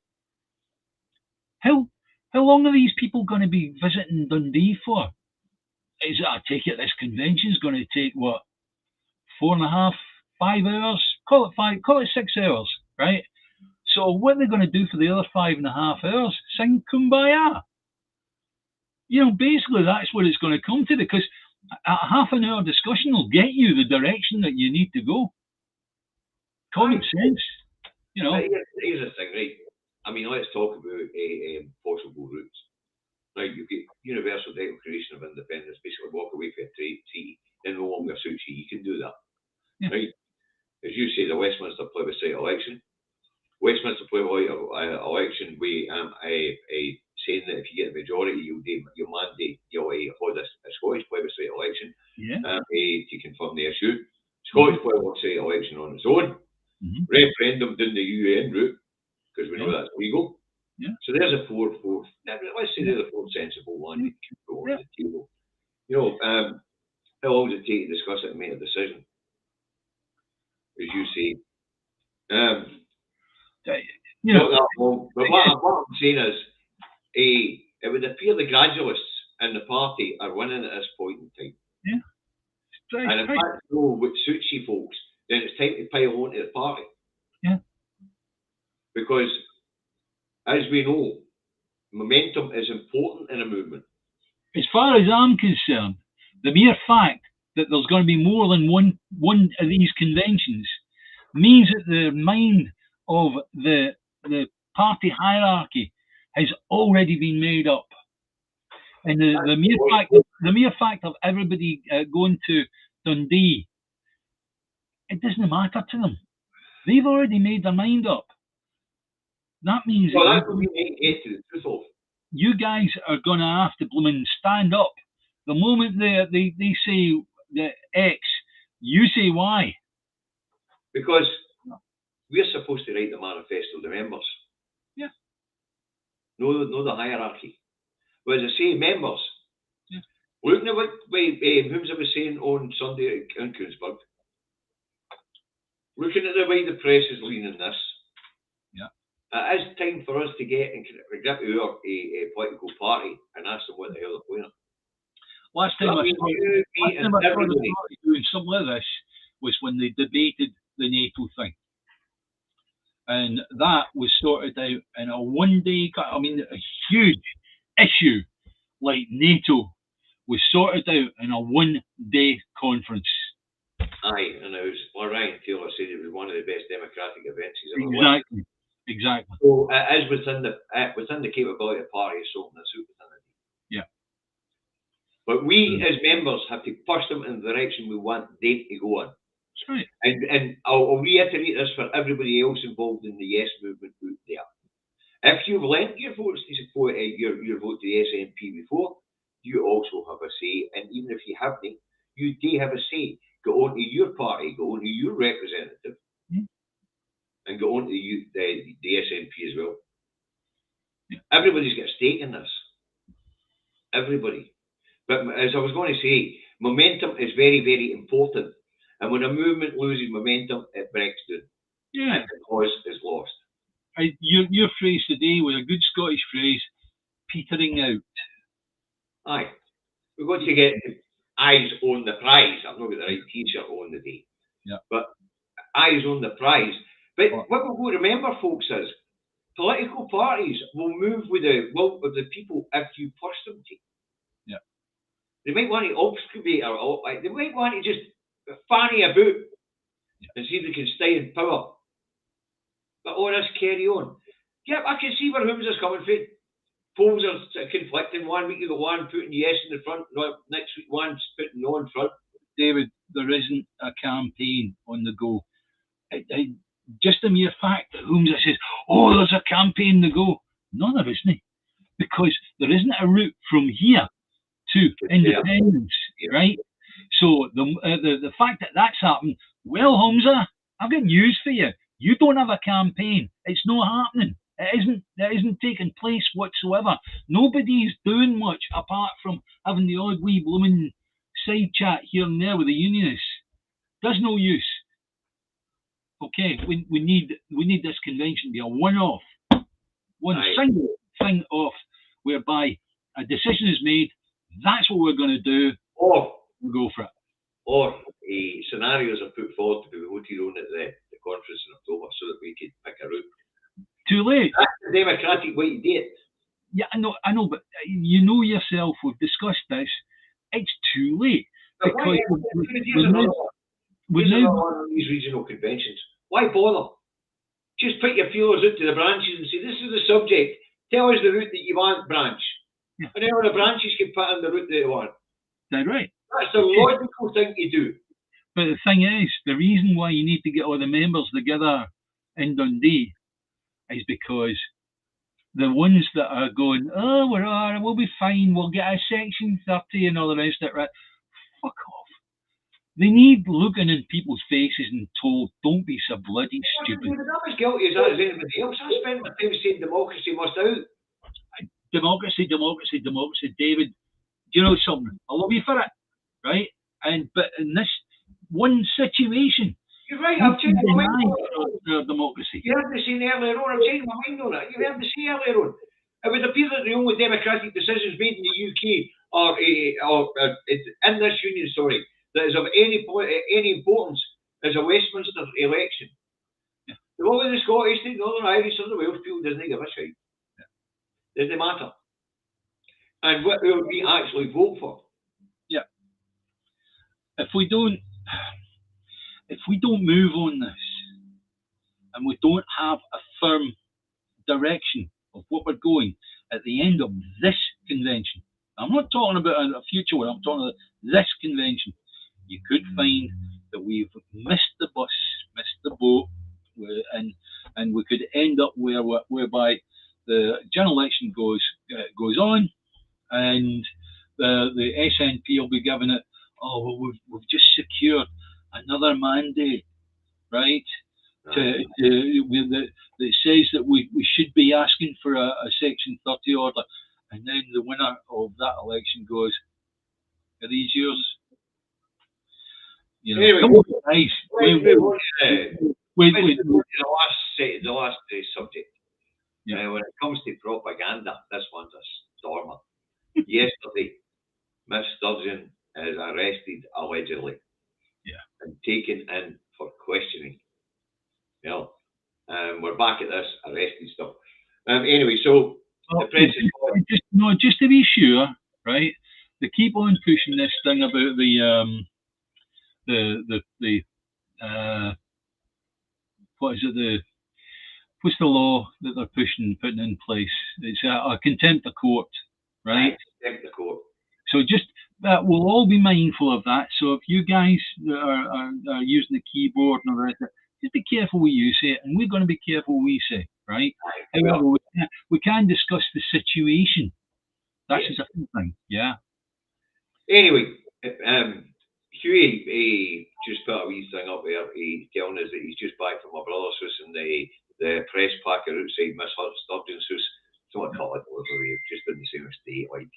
How long are these people going to be visiting Dundee for? I take it this convention's going to take, what, 4.5, 5 hours? Call it 6 hours, right? So what are they going to do for the other 5.5 hours? Sing Kumbaya. Basically that's what it's going to come to, because a half an hour discussion will get you the direction that you need to go. Common sense,
Here's the thing, right? I mean, let's talk about possible routes. Now, you get universal declaration of independence, basically walk away from a treaty, then no longer suits you. You can do that, right? As you say, the Westminster plebiscite election. Westminster plebiscite election, we saying that if you get the majority, you'll mandate you'll hold a Scottish plebiscite election to confirm the issue. Scottish plebiscite election on its own. Referendum down the UN route, because we know that's legal. So there's a four. Let's say there's a 4 sensible one to put on the table. How long does it take to discuss it and make a decision? As you say, not that long. But what I'm saying is, it would appear the gradualists in the party are winning at this point in time. And if that's no what suits you folks, then it's time to pile onto the party.
Yeah.
Because, as we know, momentum is important in a movement.
As far as I'm concerned, the mere fact that there's going to be more than one of these conventions means that the mind of the party hierarchy has already been made up. And the mere fact of everybody going to Dundee, it doesn't matter to them. They've already made their mind up. That means
that's what we need to get to the truth of.
You guys are going to have to blooming stand up. The moment they say the X, you say Y.
Because we're supposed to write the manifesto, the members.
Yeah.
No the hierarchy. But as I say, members.
Yeah.
Looking at what Humza was saying on Sunday in Koonsberg, looking at the way the press is leaning this, it is time for us to get to our political party and ask them what the hell they're playing.
Last time I saw the party doing something like this was when they debated the NATO thing. And that was sorted out in a one-day, I mean, a huge issue like NATO was sorted out in a one-day conference.
Aye, and Ryan Taylor said it was one of the best democratic events he's ever won.
Exactly.
So it is within the capability of the party of sorting this out within it.
Yeah.
But we as members have to push them in the direction we want them to go in.
That's right.
And I'll reiterate this for everybody else involved in the Yes movement out there. If you've lent your votes to support your vote to the SNP before, you also have a say. And even if you haven't, you do have a say. Go on to your party, go on to your representative, and go on to the SNP as well. Yeah. Everybody's got a stake in this. Everybody. But as I was going to say, momentum is very, very important. And when a movement loses momentum, it breaks down.
Yeah.
And the cause is lost.
Your phrase today was a good Scottish phrase, petering out.
Aye. We've got to get eyes on the prize. I've not got the right t-shirt on the day.
Yeah.
But eyes on the prize. But what we've got to remember, folks, is political parties will move with the will of the people if you push them to.
Yeah.
They might want to obfuscate or they might want to just fanny about and see if they can stay in power. But all this carry on. Yeah, I can see where Humza's coming from. Polls are conflicting. 1 week you got one putting yes in the front, next week one's putting no in front.
David, there isn't a campaign on the go. Just the mere fact that Humza says, oh, there's a campaign to go. No, there isn't. Because there isn't a route from here to independence, right? So the fact that that's happened, well, Humza, I've got news for you. You don't have a campaign. It's not happening. It isn't taking place whatsoever. Nobody's doing much apart from having the odd wee blooming side chat here and there with the unionists. There's no use. Okay, we need this convention to be a one-off, single thing off, whereby a decision is made. That's what we're going to do.
Or
we'll go for it.
Or scenarios are put forward to be voted on at the conference in October, so that we could pick a route.
Too late.
That's the democratic way to do it.
Yeah, I know, but you know yourself. We've discussed this. It's too late because
we're now on these regional conventions. Why bother? Just put your feelers out to the branches and say, this is the subject. Tell us the route that you want, branch. Yeah. And then all the branches can put in the route that they want.
That's right.
That's the logical thing to do.
But the thing is, the reason why you need to get all the members together in Dundee is because the ones that are going, oh, we're all right, we'll be fine, we'll get a section 30 and all the rest of it, right? Fuck off. They need looking in people's faces and told, don't be so bloody stupid.
I'm as guilty as that as anybody else. I spent my time saying democracy must out.
Democracy, David. Do you know something? I love you for it, right? But in this one situation,
you're right. I've changed my mind
on democracy.
You heard me saying earlier on. I've changed my mind on it. You heard me say earlier on. It would appear that the only democratic decisions made in the UK are in this union. Sorry, that is of any importance is a Westminster election.
Yeah.
The one with the Scottish, the Northern Irish, or the Welsh people doesn't give a shit. Doesn't matter. And what will we actually vote for?
Yeah. If we don't move on this, and we don't have a firm direction of what we're going at the end of this convention, I'm not talking about a future one, I'm talking about this convention, you could find that we've missed the bus, missed the boat, and we could end up whereby the general election goes on, and the SNP will be giving it, oh, well, we've just secured another mandate, right? That says that we should be asking for a Section 30 order, and then the winner of that election goes, are these yours? You know,
anyway,
come on, guys.
Wait, the last subject.
Yeah.
When it comes to propaganda, this one's a stormer. Yesterday, Miss Sturgeon is arrested allegedly.
Yeah.
And taken in for questioning. We're back at this arrested stuff. Anyway, so the press is
just to be sure, right? They keep on pushing this thing about what's the law that they're putting in place? It's a contempt of court, right?
Contempt of court.
So just we'll all be mindful of that. So if you guys are using the keyboard and all the rest of it, just be careful what you say, and we're going to be careful what we say, right? However, we can discuss the situation. That's a different thing, yeah.
Anyway, Huey just put a wee thing up there. He's telling us that he's just back from my brother's house and the press packer outside Miss Sturgeon's house. Somewhat call it delivery, just in the same state, like.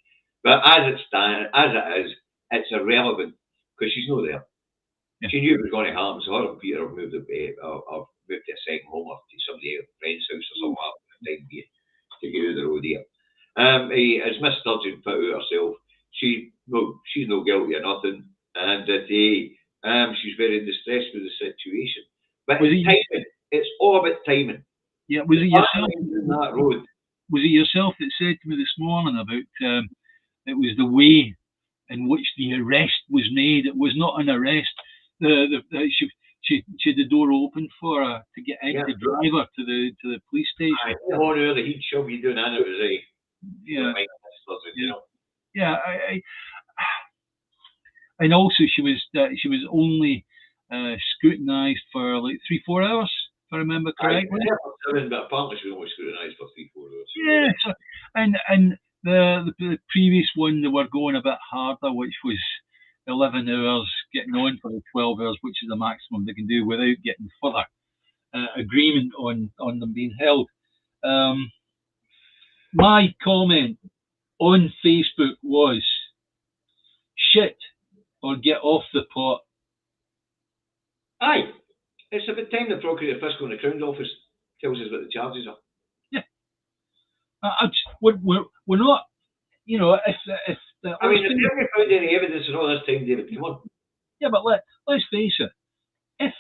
But as it is, it's irrelevant because she's not there. Yeah. She knew it was going to happen, so her and Peter have moved to a second home or to somebody at a friend's house or something like that for the time being to get out of the road here. As Miss Sturgeon put out herself, she's no guilty of nothing, and that she's very distressed with the situation. But timing, it's all about timing.
Yeah, was it yourself?
That road.
Was it yourself that said to me this morning about it was the way in which the arrest was made? It was not an arrest. She had the door open for her to get in, to drive her to the police station.
I on early he'd shove you doing, and it was
yeah. And also she was only scrutinised for like 3-4 hours, if I remember correctly.
But apparently she was only scrutinised for 3-4 hours.
Yeah, so, and the previous one they were going a bit harder, which was 11 hours, getting on for the 12 hours, which is the maximum they can do without getting further agreement on them being held. My comment on Facebook was, shit or get off the pot.
Aye. It's about time the Procurator Fiscal and the Crown's Office tells us what the charges are.
Yeah. We're not, you know, if
they haven't found any evidence in all this time, David, come on.
Yeah, but let's face it. If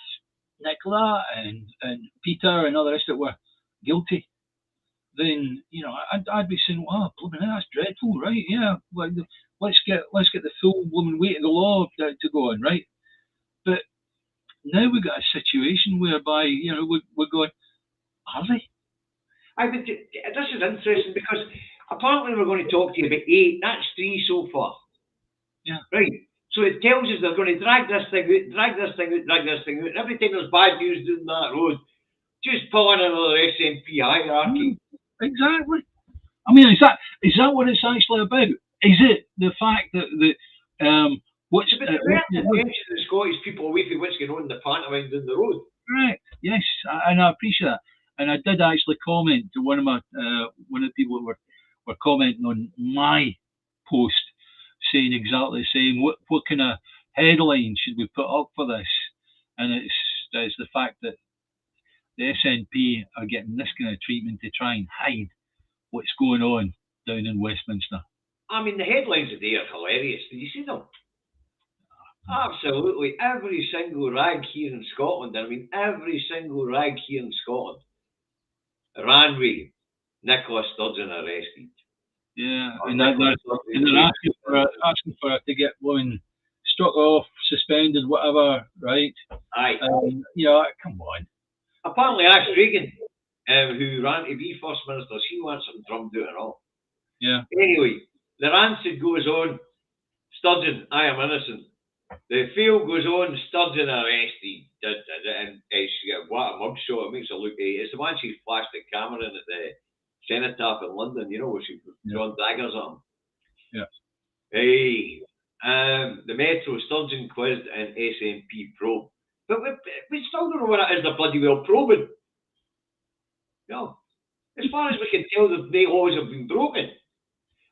Nicola and Peter and all the rest of it were guilty, then, you know, I'd be saying, wow, blooming hell, that's dreadful, right? Yeah, let's get the full blooming weight of the law to go on, right? But now we've got a situation whereby, you know, we're going, are they?
This is interesting because apparently we're going to talk to you about 8. That's 3 so far.
Yeah.
Right. So it tells us they're going to drag this thing out. And every time there's bad news down that road, just pull in another SNP hierarchy.
Exactly. I mean, is that what it's actually about? Is it the fact that what's
the the Scottish people away from what's going on in the pantomime down the road?
Right. Yes, and I appreciate that. And I did actually comment to one of the people that were commenting on my post, saying exactly the same. What kind of headline should we put up for this? And it's the fact that the SNP are getting this kind of treatment to try and hide what's going on down in Westminster.
I mean, the headlines today are hilarious. Did you see them? Absolutely. Every single rag here in Scotland, I mean, every single rag here in Scotland ran with Nicola Sturgeon arrested.
Yeah,
Or
and
Nicola
and
Sturgeon
they're
jailed.
asking for her to get one struck off, suspended, whatever, right?
Aye.
Yeah, come on.
Apparently, Ash Reagan, who ran to be First Minister, she wants him drummed out and all.
Yeah,
Anyway, the rancid goes on. Sturgeon, I am innocent. The field goes on. Sturgeon arrested. And she got what a mugshot. It makes her look. It's the one she flashed the camera in at the Cenotaph in London. You know where she drawn daggers at him.
yeah.
Hey, the Metro Sturgeon quizzed and SNP probe. But we still don't know what it is they're bloody well probing. No. As far as we can tell, the laws have been broken.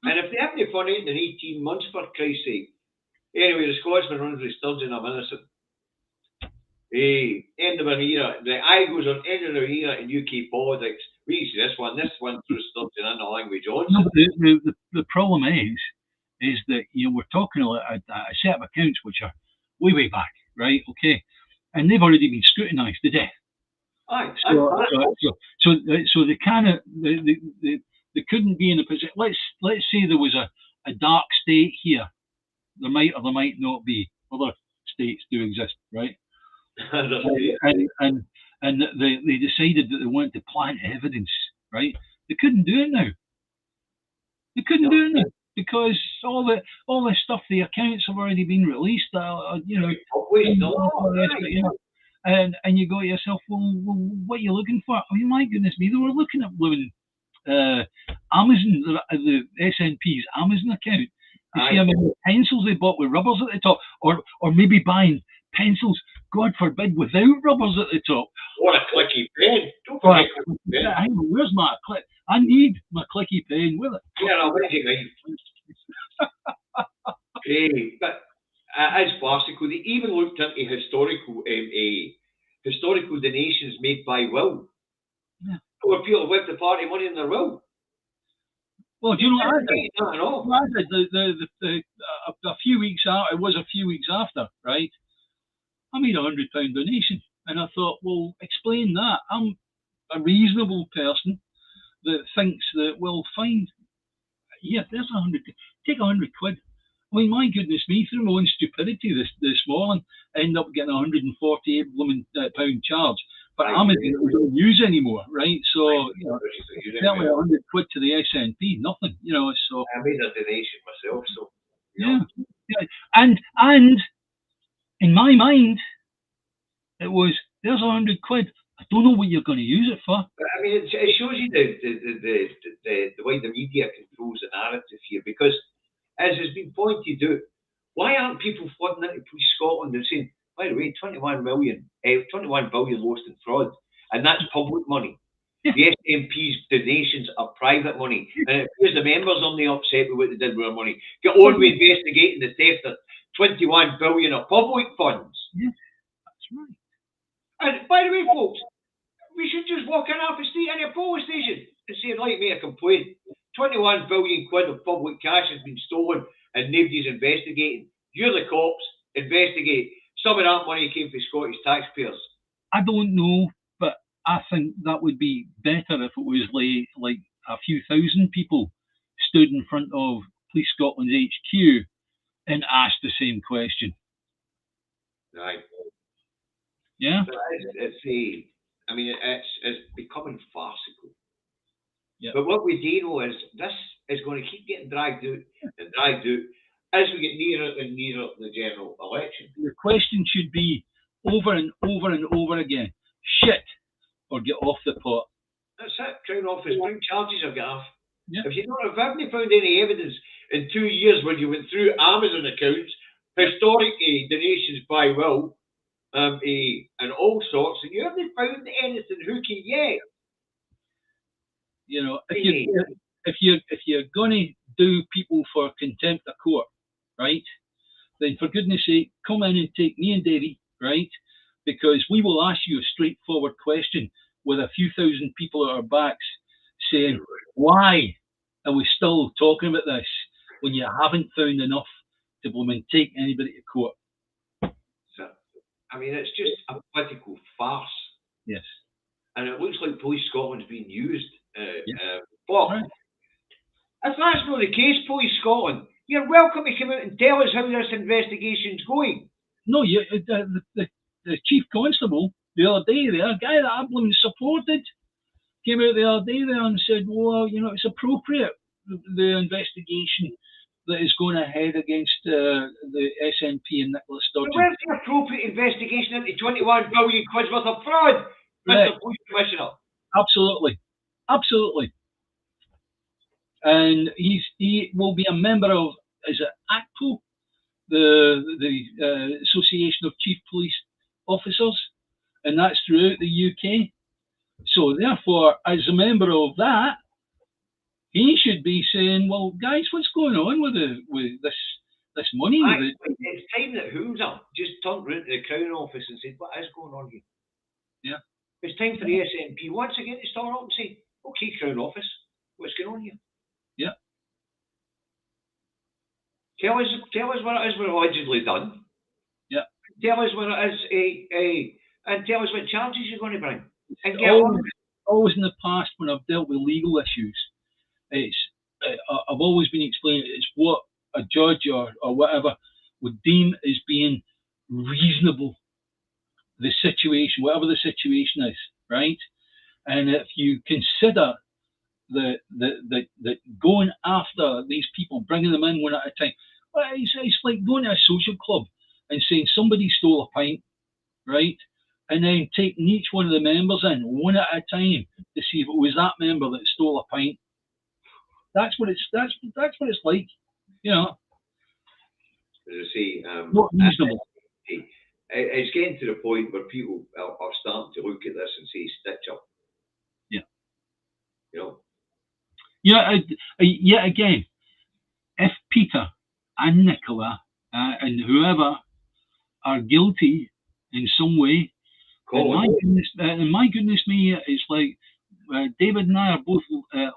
And if they haven't found it in 18 months, for Christ's sake. Anyway, the Scotsman runs with Sturgeon, I'm innocent. Hey, end of an era. The eye goes on end of an era in UK politics. We see this one through Sturgeon and the language Johnson.
No, but the problem is that we're talking a set of accounts which are way back, right? Okay, and they've already been scrutinised to death.
Aye,
so they cannot they couldn't be in a position. Let's say there was a dark state here. There might or there might not be. Other states do exist, right? and they decided that they wanted to plant evidence, right? They couldn't do it now. They couldn't do it now because all the stuff, the accounts have already been released. And you go to yourself, well, what are you looking for? I mean, my goodness me, they were looking at blooming Amazon, the SNP's Amazon account to see how many pencils they bought with rubbers at the top, or maybe buying pencils, God forbid, without rubbers at the top.
What a clicky pen! Don't
forget where's my click? I need my clicky pen with it.
Yeah, I'll make it right. But as farcical, they even looked into historical donations made by will.
Yeah.
Or people with the party money in their will.
Well, do you know what I did? A few weeks out, it was a few weeks after, right? I made £100 donation, and I thought, well, explain that. I'm a reasonable person that thinks that, well, fine, yeah, there's 100. Take 100 quid. I mean, my goodness me, through my own stupidity this morning, I end up getting £148 charge. But Amazon we don't use anymore, right? So, certainly 100 quid to the SNP, nothing, so.
I made a donation myself, so.
Yeah. And in my mind, it was, there's 100 quid. I don't know what you're going to use it for.
I mean, it shows you the way the media controls the narrative here, because as has been pointed out, why aren't people flooding into Police Scotland and saying, by the way, 21 billion lost in fraud, and that's public money. Yeah. The SNP's donations are private money, and it appears the members are only upset with what they did with their money. Get on with investigating the theft of 21 billion of public funds.
Yeah, that's right.
And by the way, folks, we should just walk in off the street in a police station and say, like, make a complaint. 21 billion quid of public cash has been stolen and nobody's investigating. You're the cops, investigate. Some of that money came from Scottish taxpayers.
I don't know, but I think that would be better if it was like a few thousand people stood in front of Police Scotland's HQ and asked the same question.
Right.
Yeah.
It's becoming farcical.
Yeah.
But what we do know is this is going to keep getting dragged out and dragged out as we get nearer and nearer the general election.
The question should be over and over and over again: shit, or get off the pot.
That's it. Crown Office, bring charges or get off.
Yeah.
If you haven't found any evidence in 2 years when you went through Amazon accounts, historic donations by will, and all sorts, and you haven't found anything hooky yet.
If you're going to do people for contempt of court, right, then for goodness sake, come in and take me and Davy, right, because we will ask you a straightforward question with a few thousand people at our backs saying, why are we still talking about this when you haven't found enough to take anybody to court?
I mean, it's just a political farce.
Yes.
And it looks like Police Scotland's being used.
Yeah.
But
Right.
if that's not the case, Police Scotland, you're welcome to come out and tell us how this investigation's going.
No, the chief constable the other day there, a guy that I supported, came out the other day there and said, well, you know, it's appropriate, the investigation that is going ahead against the SNP and Nicola
But
Sturgeon.
where's the appropriate investigation into 21 billion quid worth of fraud,
Right.
Mr. Police Commissioner?
Absolutely. Absolutely. And he will be a member of, is it ACPO, the Association of Chief Police Officers, and that's throughout the UK. So therefore, as a member of that, he should be saying, "Well, guys, what's going on with this money?"
It's time that Hoover just turned round to the Crown Office and said, "What is going on here?"
Yeah.
It's time for the SNP once again to start up and say, "Okay, Crown Office, what's going on here?"
Yeah.
Tell us what it is we're allegedly done.
Yeah.
Tell us what it is, and tell us what charges you're going to bring. And get
always in the past when I've dealt with legal issues, I've always been explaining it's what a judge or whatever would deem as being reasonable. The situation, whatever the situation is, right? And if you consider the going after these people, bringing them in one at a time, well, it's like going to a social club and saying somebody stole a pint, right? And then taking each one of the members in one at a time to see if it was that member that stole a pint. That's what it's like, you know.
As I say,
not reasonable.
It's getting to the point where people are starting to look at this and say, "Stitch up."
Yeah.
You know.
Yeah. Yet again, if Peter and Nicola and whoever are guilty in some way, and my goodness me, it's like David and I are both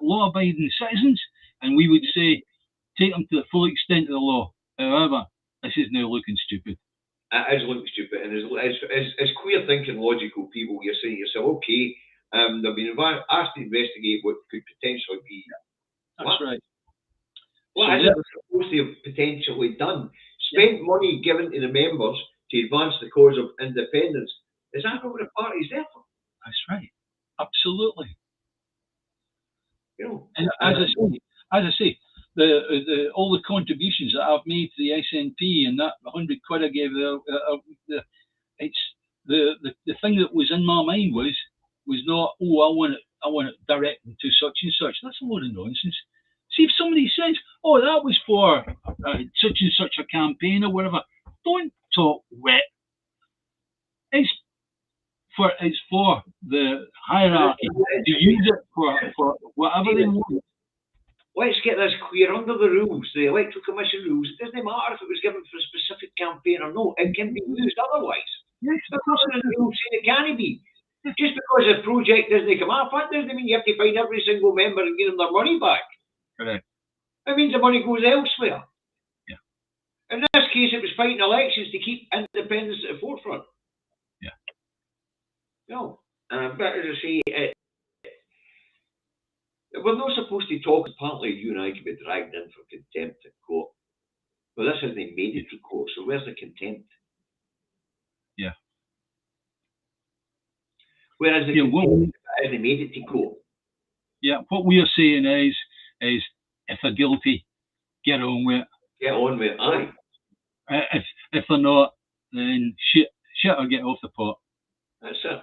law-abiding citizens, and we would say take them to the full extent of the law. However, this is now looking stupid.
It is looking stupid, and as queer thinking, logical people, you're saying to yourself, okay, they've been asked to investigate what could potentially be.
That's right.
What is it supposed to have potentially done? Spent money given to the members to advance the cause of independence. Is that not what the party's there for?
That's right. Absolutely.
You know,
and as I say, the all the contributions that I've made to the SNP and that 100 quid I gave it's the thing that was in my mind was not, oh, I want it directed to such and such. That's a load of nonsense. See, if somebody says, oh, that was for such and such a campaign or whatever, don't talk wet. It's for the hierarchy to use it for whatever they want.
Let's get this clear. Under the rules, the Electoral Commission rules, it doesn't matter if it was given for a specific campaign or not. It can be used otherwise.
Yes,
of course. The rules say it can be. Just because a project doesn't come up, that doesn't mean you have to find every single member and give them their money back.
Correct.
It means the money goes elsewhere.
Yeah.
In this case, it was fighting elections to keep independence at the forefront.
Yeah.
No. But as I say, we're not supposed to talk. Apparently, you and I can be dragged in for contempt at court. Well, this hasn't made it to court, so where's the contempt?
Yeah.
Whereas the contempt hasn't made it to court.
Yeah, what we are saying is if they're guilty, get on with it.
Get on with it, aye.
If they're not, then shit or get off the pot.
That's it.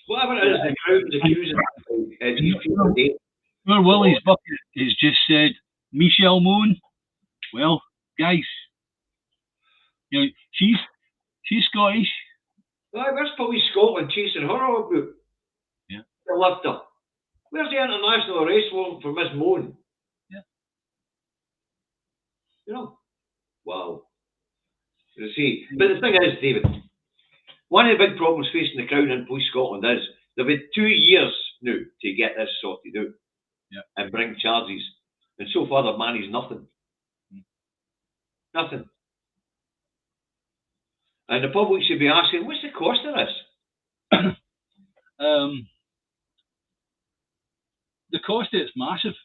Whatever it is, the Crown's accusing these people today.
Poor Willie's bucket has just said, Michelle Moon, well, guys, you know, she's Scottish.
Aye, where's Police Scotland chasing her all about?
Yeah.
The lifter. Where's the international arrest warrant for Miss Moon?
Yeah.
You know? Wow. You see, but the thing is, David, one of the big problems facing the Crown and Police Scotland is they've had 2 years now to get this sorted out and bring charges. And so far they've managed nothing. Nothing. And the public should be asking, what's the cost of this?
The cost of it's massive.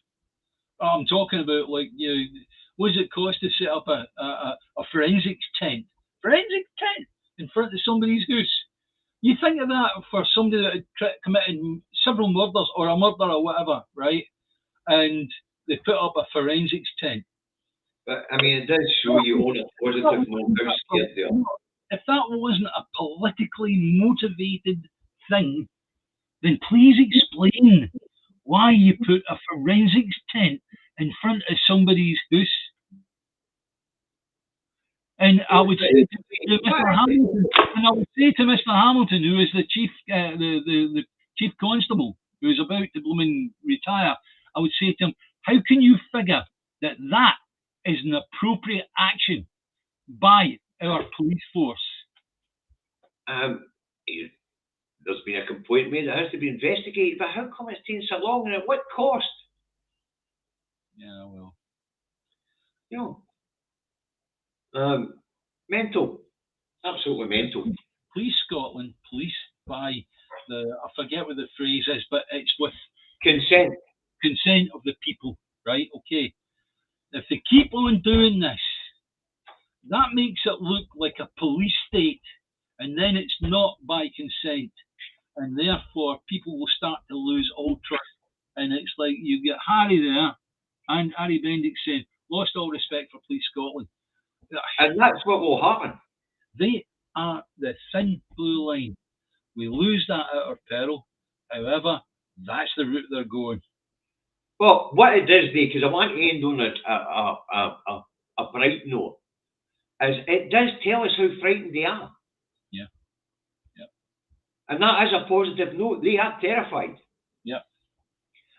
I'm talking about, like, what does it cost to set up a forensics tent? Forensics tent in front of somebody's house. You think of that for somebody that had committed several murders or a murder or whatever, right? And they put up a forensics tent.
But I mean, it does show you on a positive note how scared they are.
If that wasn't a politically motivated thing, then please explain why you put a forensics tent in front of somebody's house. And I would say to Mr. Hamilton, who is the chief, the chief constable, who is about to blooming retire, I would say to him, how can you figure that that is an appropriate action by our police force?
There's been a complaint made that has to be investigated, but how come it's taking so long and at what cost?
Yeah, well.
Mental. Absolutely mental.
Police Scotland, police by I forget what the phrase is, but it's with
consent
of the people, right? Okay. If they keep on doing this, that makes it look like a police state, and then it's not by consent, and therefore people will start to lose all trust. And it's like you get Harry there, and Harry Bendick saying, lost all respect for Police Scotland.
And that's what will happen.
They are the thin blue line. We lose that at our peril. However, that's the route they're going.
Well, what it does, because I want to end on a bright note, is it does tell us how frightened they are.
Yeah.
And that is a positive note. They are terrified.
Yeah.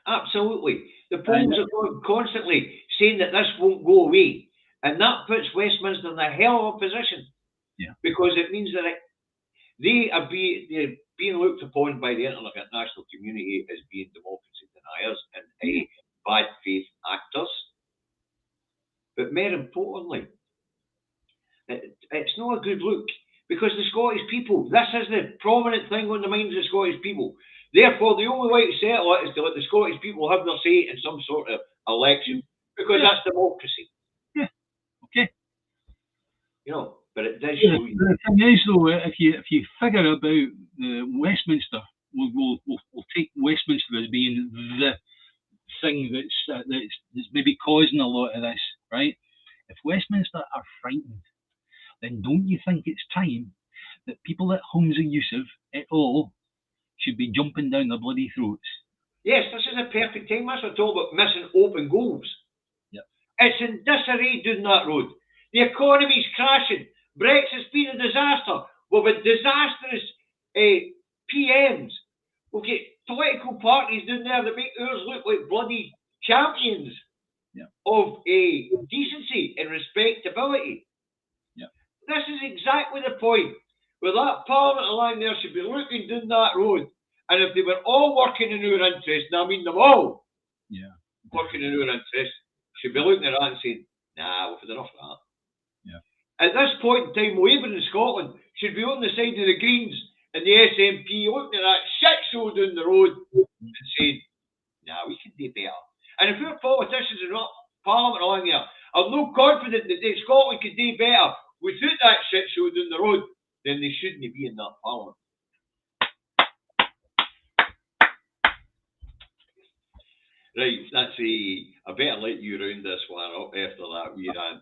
Absolutely. The polls are constantly saying that this won't go away. And that puts Westminster in a hell of a position.
Yeah.
Because it means that they're being looked upon by the international community as being democracy deniers and bad faith actors. But more importantly, it's not a good look, because the Scottish people, this is the prominent thing on the minds of the Scottish people. Therefore, the only way to settle it is to let the Scottish people have their say in some sort of election, because that's democracy.
Yeah. Okay.
But it does show you.
The thing is, though, if you figure about Westminster, we'll take Westminster as being the thing that's maybe causing a lot of this, right? If Westminster are frightened, then don't you think it's time that people like Humza Yousaf et al. Should be jumping down their bloody throats?
Yes, this is a perfect time. That's what I talk about missing open goals.
Yep.
It's in disarray down that road. The economy's crashing. Brexit's been a disaster. We've had disastrous PMs. We've got political parties down there that make ours look like bloody champions of decency and respectability.
Yeah.
This is exactly the point where that Parliament line there should be looking down that road. And if they were all working in our interest, and I mean them all, working in our interest, should be looking at that and saying, nah, we've had enough of that.
Yeah.
At this point in time, Labour in Scotland should be on the side of the Greens and the SNP, looking at that shit show down the road and saying, nah, we can do better. And if our politicians are not Parliament along here are no confident that Scotland could do better without that shit show down the road, then they shouldn't be in that Parliament. Right, that's I better let you round this one up after that wee rant.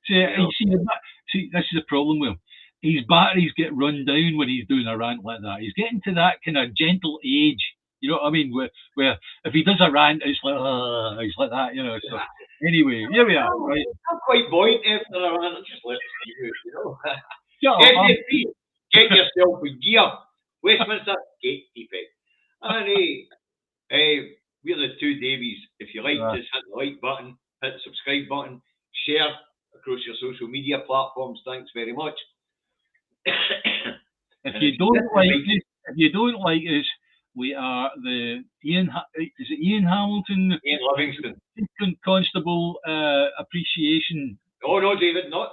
See, this is the problem with him. His batteries get run down when he's doing a rant like that. He's getting to that kind of gentle age, you know what I mean? Where if he does a rant, it's like that, you know. So anyway, here we are, right?
I'm quite buoyant after a rant. I'm just letting you know. SNP, get yourself in gear. Westminster, gate defect. And we're the two Davies. If you like this, hit the like button, hit the subscribe button, share across your social media platforms. Thanks very much.
If you don't like us, we are the Ian Hamilton?
Ian Livingston.
Constable Appreciation.
Oh no, David, not.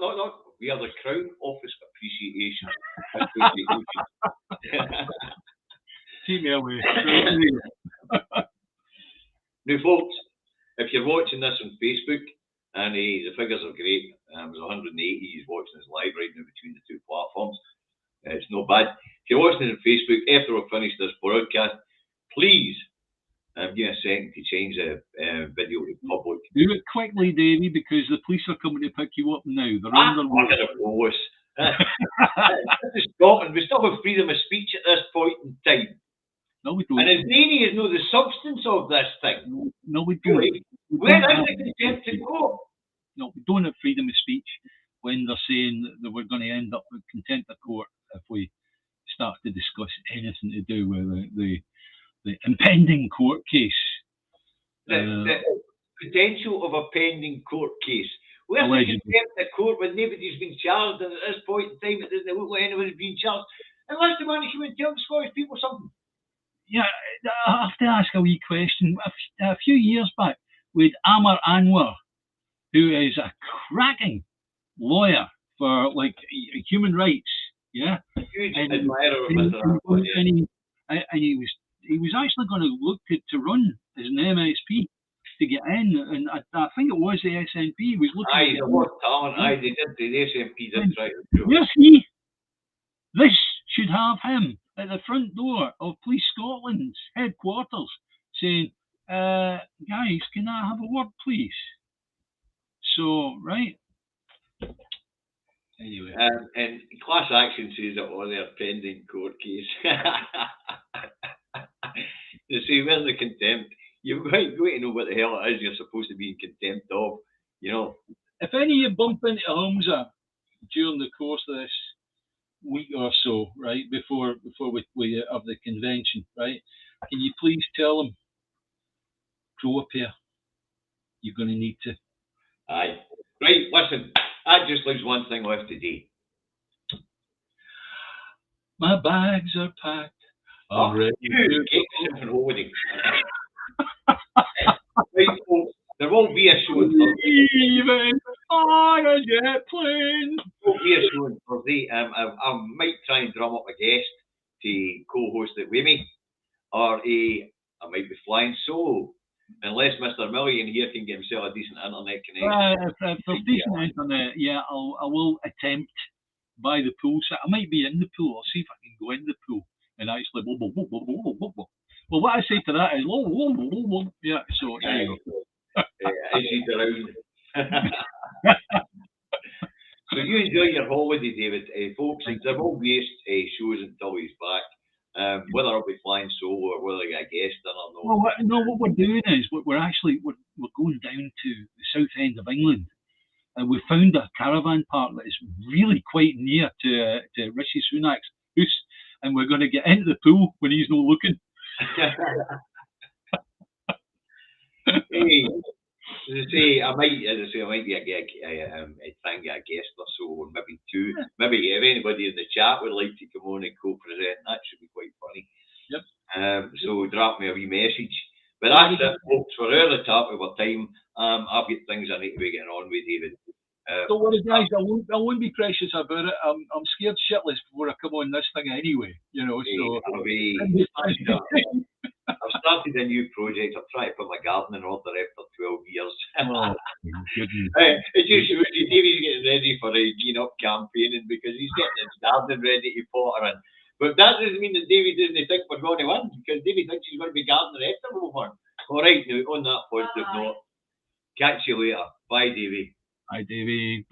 We are the Crown Office Appreciation Association.
Keep me away.
Now, folks, if you're watching this on Facebook, and the figures are great, there's 180 he's watching us live right now between the two platforms. It's not bad. If you're watching it on Facebook, after we've finished this broadcast, please give me a second to change the video to public.
Do it quickly, Davey, because the police are coming to pick you up now. They're on their way.
This is Scotland. We still have freedom of speech at this point in time.
No, we don't.
And as Davey is not the substance of this thing.
No, we don't.
Where is the contempt to go?
No, we don't have freedom of speech when they're saying that we're going to end up with contempt of court if we start to discuss anything to do with the impending court case.
The potential of a pending court case. Where's the contempt of court when nobody's been charged, and at this point in time it doesn't look like anyone's been charged, unless they want to come and tell the Scottish people something.
Yeah, I have to ask a wee question. A few years back, with Amar Anwar, who is a cracking lawyer for like human rights, yeah.
A huge admirer of Mr. Anwar,
and he was actually going to look to run as an MSP to get in, and I think it was the SNP. He was looking.
Aye, there was talent. Aye, they did. The SNP did try to do it.
You see, this should have him at the front door of Police Scotland's headquarters saying, guys, can I have a word, please? So, right. Anyway.
And class action says that all their pending court case. You see, where's the contempt? You've got to know what the hell it is you're supposed to be in contempt of, you know.
If any of you bump into Hamza during the course of this week or so, right, before we have the convention, right, can you please tell him, grow a pair. You're going to need to.
Aye. Right, listen, that just leaves one thing left to do.
My bags are packed.
Already. Right, folks, there will be a show on Thursday.
Even on a jet plane.
There will be a show on Thursday. I might try and drum up a guest to co-host it with me, or I might be flying solo, unless Mr. Million here can get himself a decent internet connection.
If there's decent internet, yeah, I will attempt by the pool. So I might be in the pool. I'll see if I can go in the pool and actually. Well, what I say to that is, yeah. So there you go.
As he's around. So you enjoy your holiday, David, folks. There will be shows until he's back. Whether I'll be flying solo or whether I get a guest in or not.
Well, no, what we're doing is we're going down to the south end of England, and we found a caravan park that is really quite near to Rishi Sunak's house, and we're going to get into the pool when he's not looking.
Hey, I might be try and get a guest or so, or maybe two. Maybe if anybody in the chat would like to come on and co-present, that should be quite funny.
Yep.
So drop me a wee message. But that's it, folks. We're out of the top of our time. I've got things I need to be getting on with, David.
Don't worry, guys. I won't be precious about it. I'm scared shitless before I come on this thing anyway. You know. So
I've started a new project. I'm trying to put my garden in order after 12 years.
Oh,
it just shows you Davy's getting ready for a up campaigning because he's getting his garden ready to potter in. But that doesn't mean that Davy doesn't think we're going to win, because Davy thinks he's going to be gardening after we won. All right, now on that positive note, catch you later. Bye, Davy.
Bye, Davy.